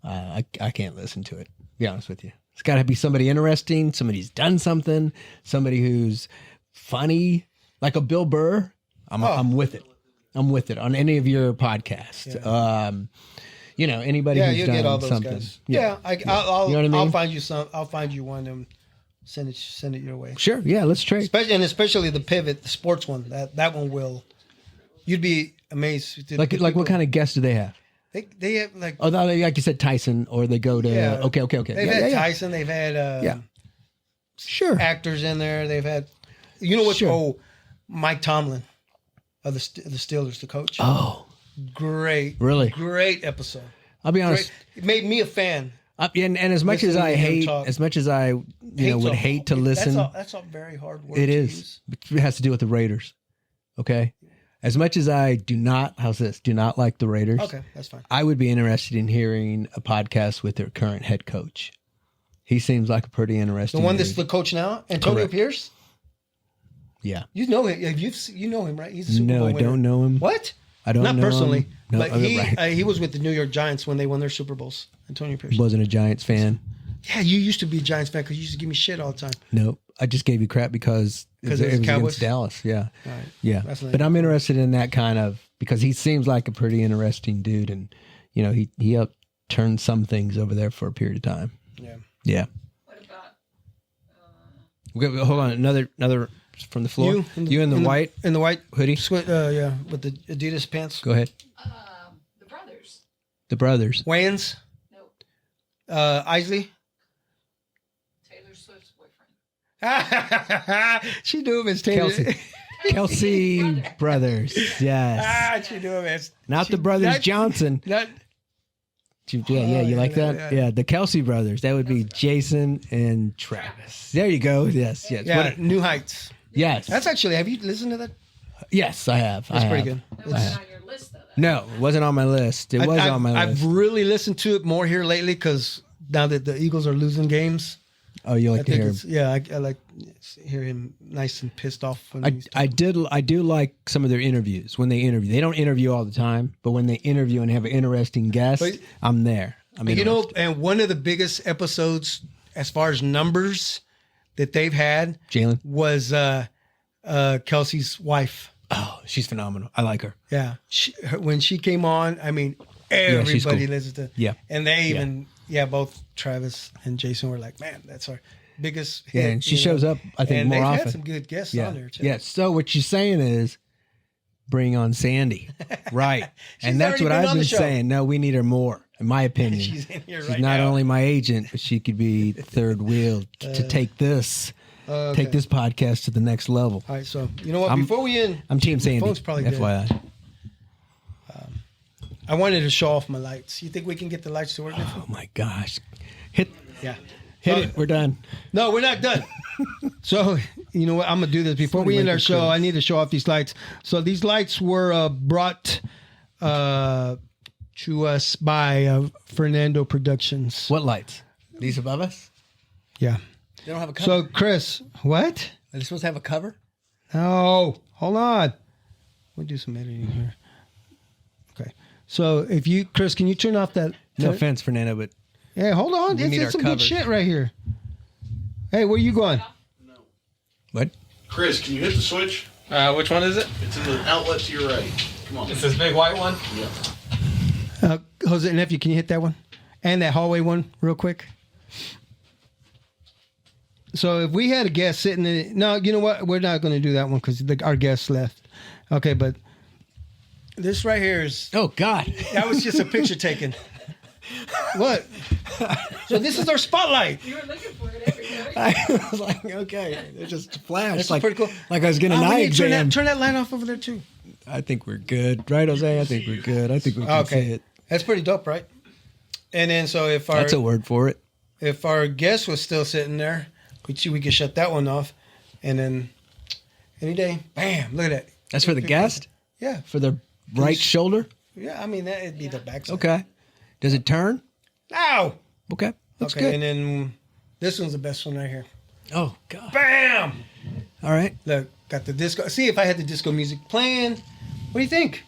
I can't listen to it. Be honest with you. It's got to be somebody interesting, somebody who's done something, somebody who's funny, like a Bill Burr. I'm with it. I'm with it on any of your podcasts. Anybody Yeah, who's you'll done get all those something. guys. Yeah, I'll You know what I mean? I'll find you some. I'll find you one and send it your way. Sure. Yeah. Let's trade. Especially the pivot, the sports one. That one will. You'd be amazed. Like what kind of guests do they have? They have like. Oh, no, like you said, Tyson, or they go to. Yeah. Okay. They've had Tyson. They've had Sure. actors in there. They've had. You know what? Sure. Oh, Mike Tomlin of the Steelers, the coach. Oh, Great. Really? Great episode. I'll be Great. honest. It made me a fan. And as much as Listening I to him hate, talk. as much as I would hate to listen, That's a very hard word. it to is. use. It has to do with the Raiders. Okay. As much as I do not like the Raiders. Okay, that's fine. I would be interested in hearing a podcast with their current head coach. He seems like a pretty The interesting. one that's dude. the coach now, Antonio Correct. Pierce. Yeah. You know him. You know him, right? He's a Super No, Bowl I winner. don't know him. What? I don't Not know personally, him. No, but right. he was with the New York Giants when they won their Super Bowls. Antonio Pierce. Wasn't a Giants fan. Yeah, you used to be a Giants fan because you used to give me shit all the time. Nope. I just gave you crap because it was it was Cowboys? against Dallas. Yeah. All right. Yeah. That's not But I'm even- interested in that kind of, because he seems like a pretty interesting dude. And, he helped turn some things over there for a period of time. Yeah. Yeah. What about Okay, hold on. Another from the floor. You in the white in the white hoodie. yeah, with the Adidas pants. Go ahead. the brothers? The brothers. Wayans, Nope. Isley. Taylor Swift's boyfriend. She knew him as Taylor. Kelsey. Kelsey brothers. Yes. She knew him as Not the brothers Johnson. Not, Yeah, you like that? yeah. Yeah, the Kelsey brothers. That would be Jason and Travis. There you go. Yes. yeah, New Heights. Yes. That's actually. Have you listened to that? Yes, I have. That's I pretty have. good. That wasn't on your list, though. No, it wasn't on my list. It was on my list. I've really listened to it more here lately because now that the Eagles are losing games, Oh, you I like to think hear? it's I like hear him nice and pissed off. When he's I do like some of their interviews when they interview. They don't interview all the time, but when they interview and have an interesting guest, But- I'm there. I'm interested. and one of the biggest episodes as far as numbers that they've had Jalen. was Kelsey's wife. Oh, she's phenomenal. I like her. Yeah, when she came on, I mean, she's everybody cool. listened to. Yeah. and they even both Travis and Jason were like, man, that's our biggest. Yeah, hit, and she you know. shows up, I think, and more they've often. had some good guests Yeah. on there too. Yeah. So what you're saying is bring on Sandy. Right. And that's already what been I've on the been show. saying. No, we need her more, in my opinion. She's in here She's right not now. only my agent, but she could be third wheel to take this Okay. take this podcast to the next level. All right, so you know what? I'm- Before we end, I'm Team Sandy. phone's probably dead. FYI. I wanted to show off my lights. You think we can get the lights to work? Oh my gosh. Hit Yeah. it. We're done. No, we're not done. So, you know what? I'm going to do this. Before we end our show, I need to show off these lights. So, these lights were brought to us by Fernando Productions. What lights? These above us? Yeah. They don't have a cover. So, Chris, what? Are they supposed to have a cover? No, hold on. We'll do some editing here. Okay. So, if you, Chris, can you turn off that? No offense, Fernando, but Hey, hold on. We need It's our some covers. good shit right here. Hey, where you going? what? Chris, can you hit the switch? Which one is it? It's in the outlet to your right. Come on. It's this big white one. Jose nephew, can you hit that one? And that hallway one real quick. So if we had a guest sitting in it, no, you know what? We're not going to do that one because our guest left. Okay, but this right here is, Oh, God. that was just a picture taken. What? So this is our spotlight. You were looking for it everywhere. I was like, okay. It just flashed. That's like, pretty cool. Like I was getting an Oh, we eye need to exam. turn that light off over there too. I think we're good. Right, Jose? I think we're good. I think we can see Okay, it. that's pretty dope, right? And then so if That's a word for it. if our guest was still sitting there, we could shut that one off, and then any day, bam! Look at that. That's for the guest? Yeah, For the right shoulder? yeah. I mean that'd be the backside. Okay. Does it turn? Ow. Okay. That's Okay, good. and then this one's the best one right here. Oh, God. Bam! All right. Look, got the disco. See if I had the disco music playing. What do you think?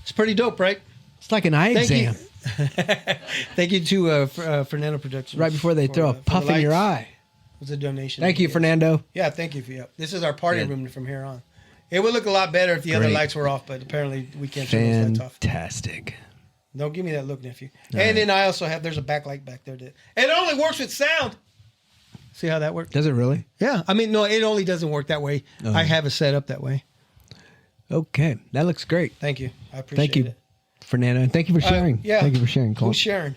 It's pretty dope, right? It's like an eye Thank exam. you. Thank you to Fernando Productions. Right before they for, throw a for the puff in your lights. eye. It was a donation. Thank you, Yes. Fernando. Yeah, thank you for that. This is our party Yeah. room from here on. It would look a lot better if the other Great. lights were off, but apparently we can't turn those lights off. Fantastic. Don't give me that look, nephew. And then I also have, there's a backlight back there. And it only works with sound. See how that works? Does it really? Yeah. I mean, no, it only doesn't work that way. Oh. I have it set up that way. Okay. That looks great. Thank you. I appreciate Thank you, it. Fernando. And thank you for sharing. yeah. Thank you for sharing, Cole. Who's Sharon?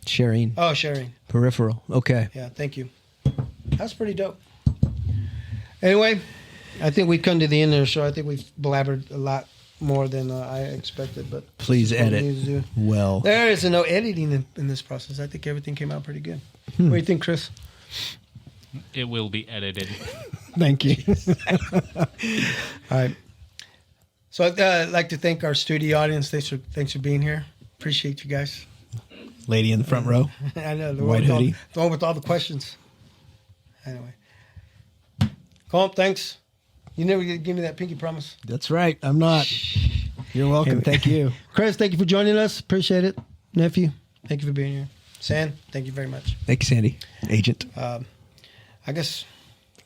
Sharing. Oh, Sharon. Peripheral. Okay. Yeah, thank you. That's pretty dope. Anyway, I think we've come to the end of the show. I think we've blabbered a lot more than I expected, but Please this is what we edit need to do. well. There is no editing in this process. I think everything came out pretty good. What do you think, Chris? It will be edited. Thank you. All right. So I'd like to thank our studio audience. Thanks for being here. Appreciate you guys. Lady in the front row. I know the White one with all- hoodie. the one with all the questions. Anyway, Colm, thanks. You never give me that pinky promise. That's right. I'm not. You're welcome. Thank you. Chris, thank you for joining us. Appreciate it. Nephew, thank you for being here. San, thank you very much. Thank you, Sandy. Agent. I guess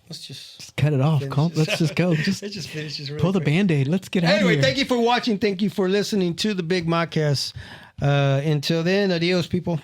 let's just Cut it off. finish Cole. this. Let's just go. Just let's just finish this really pull the quick. Band-Aid. Let's get out of Anyway, here. thank you for watching. Thank you for listening to the Big Modcast. Until then, adios, people.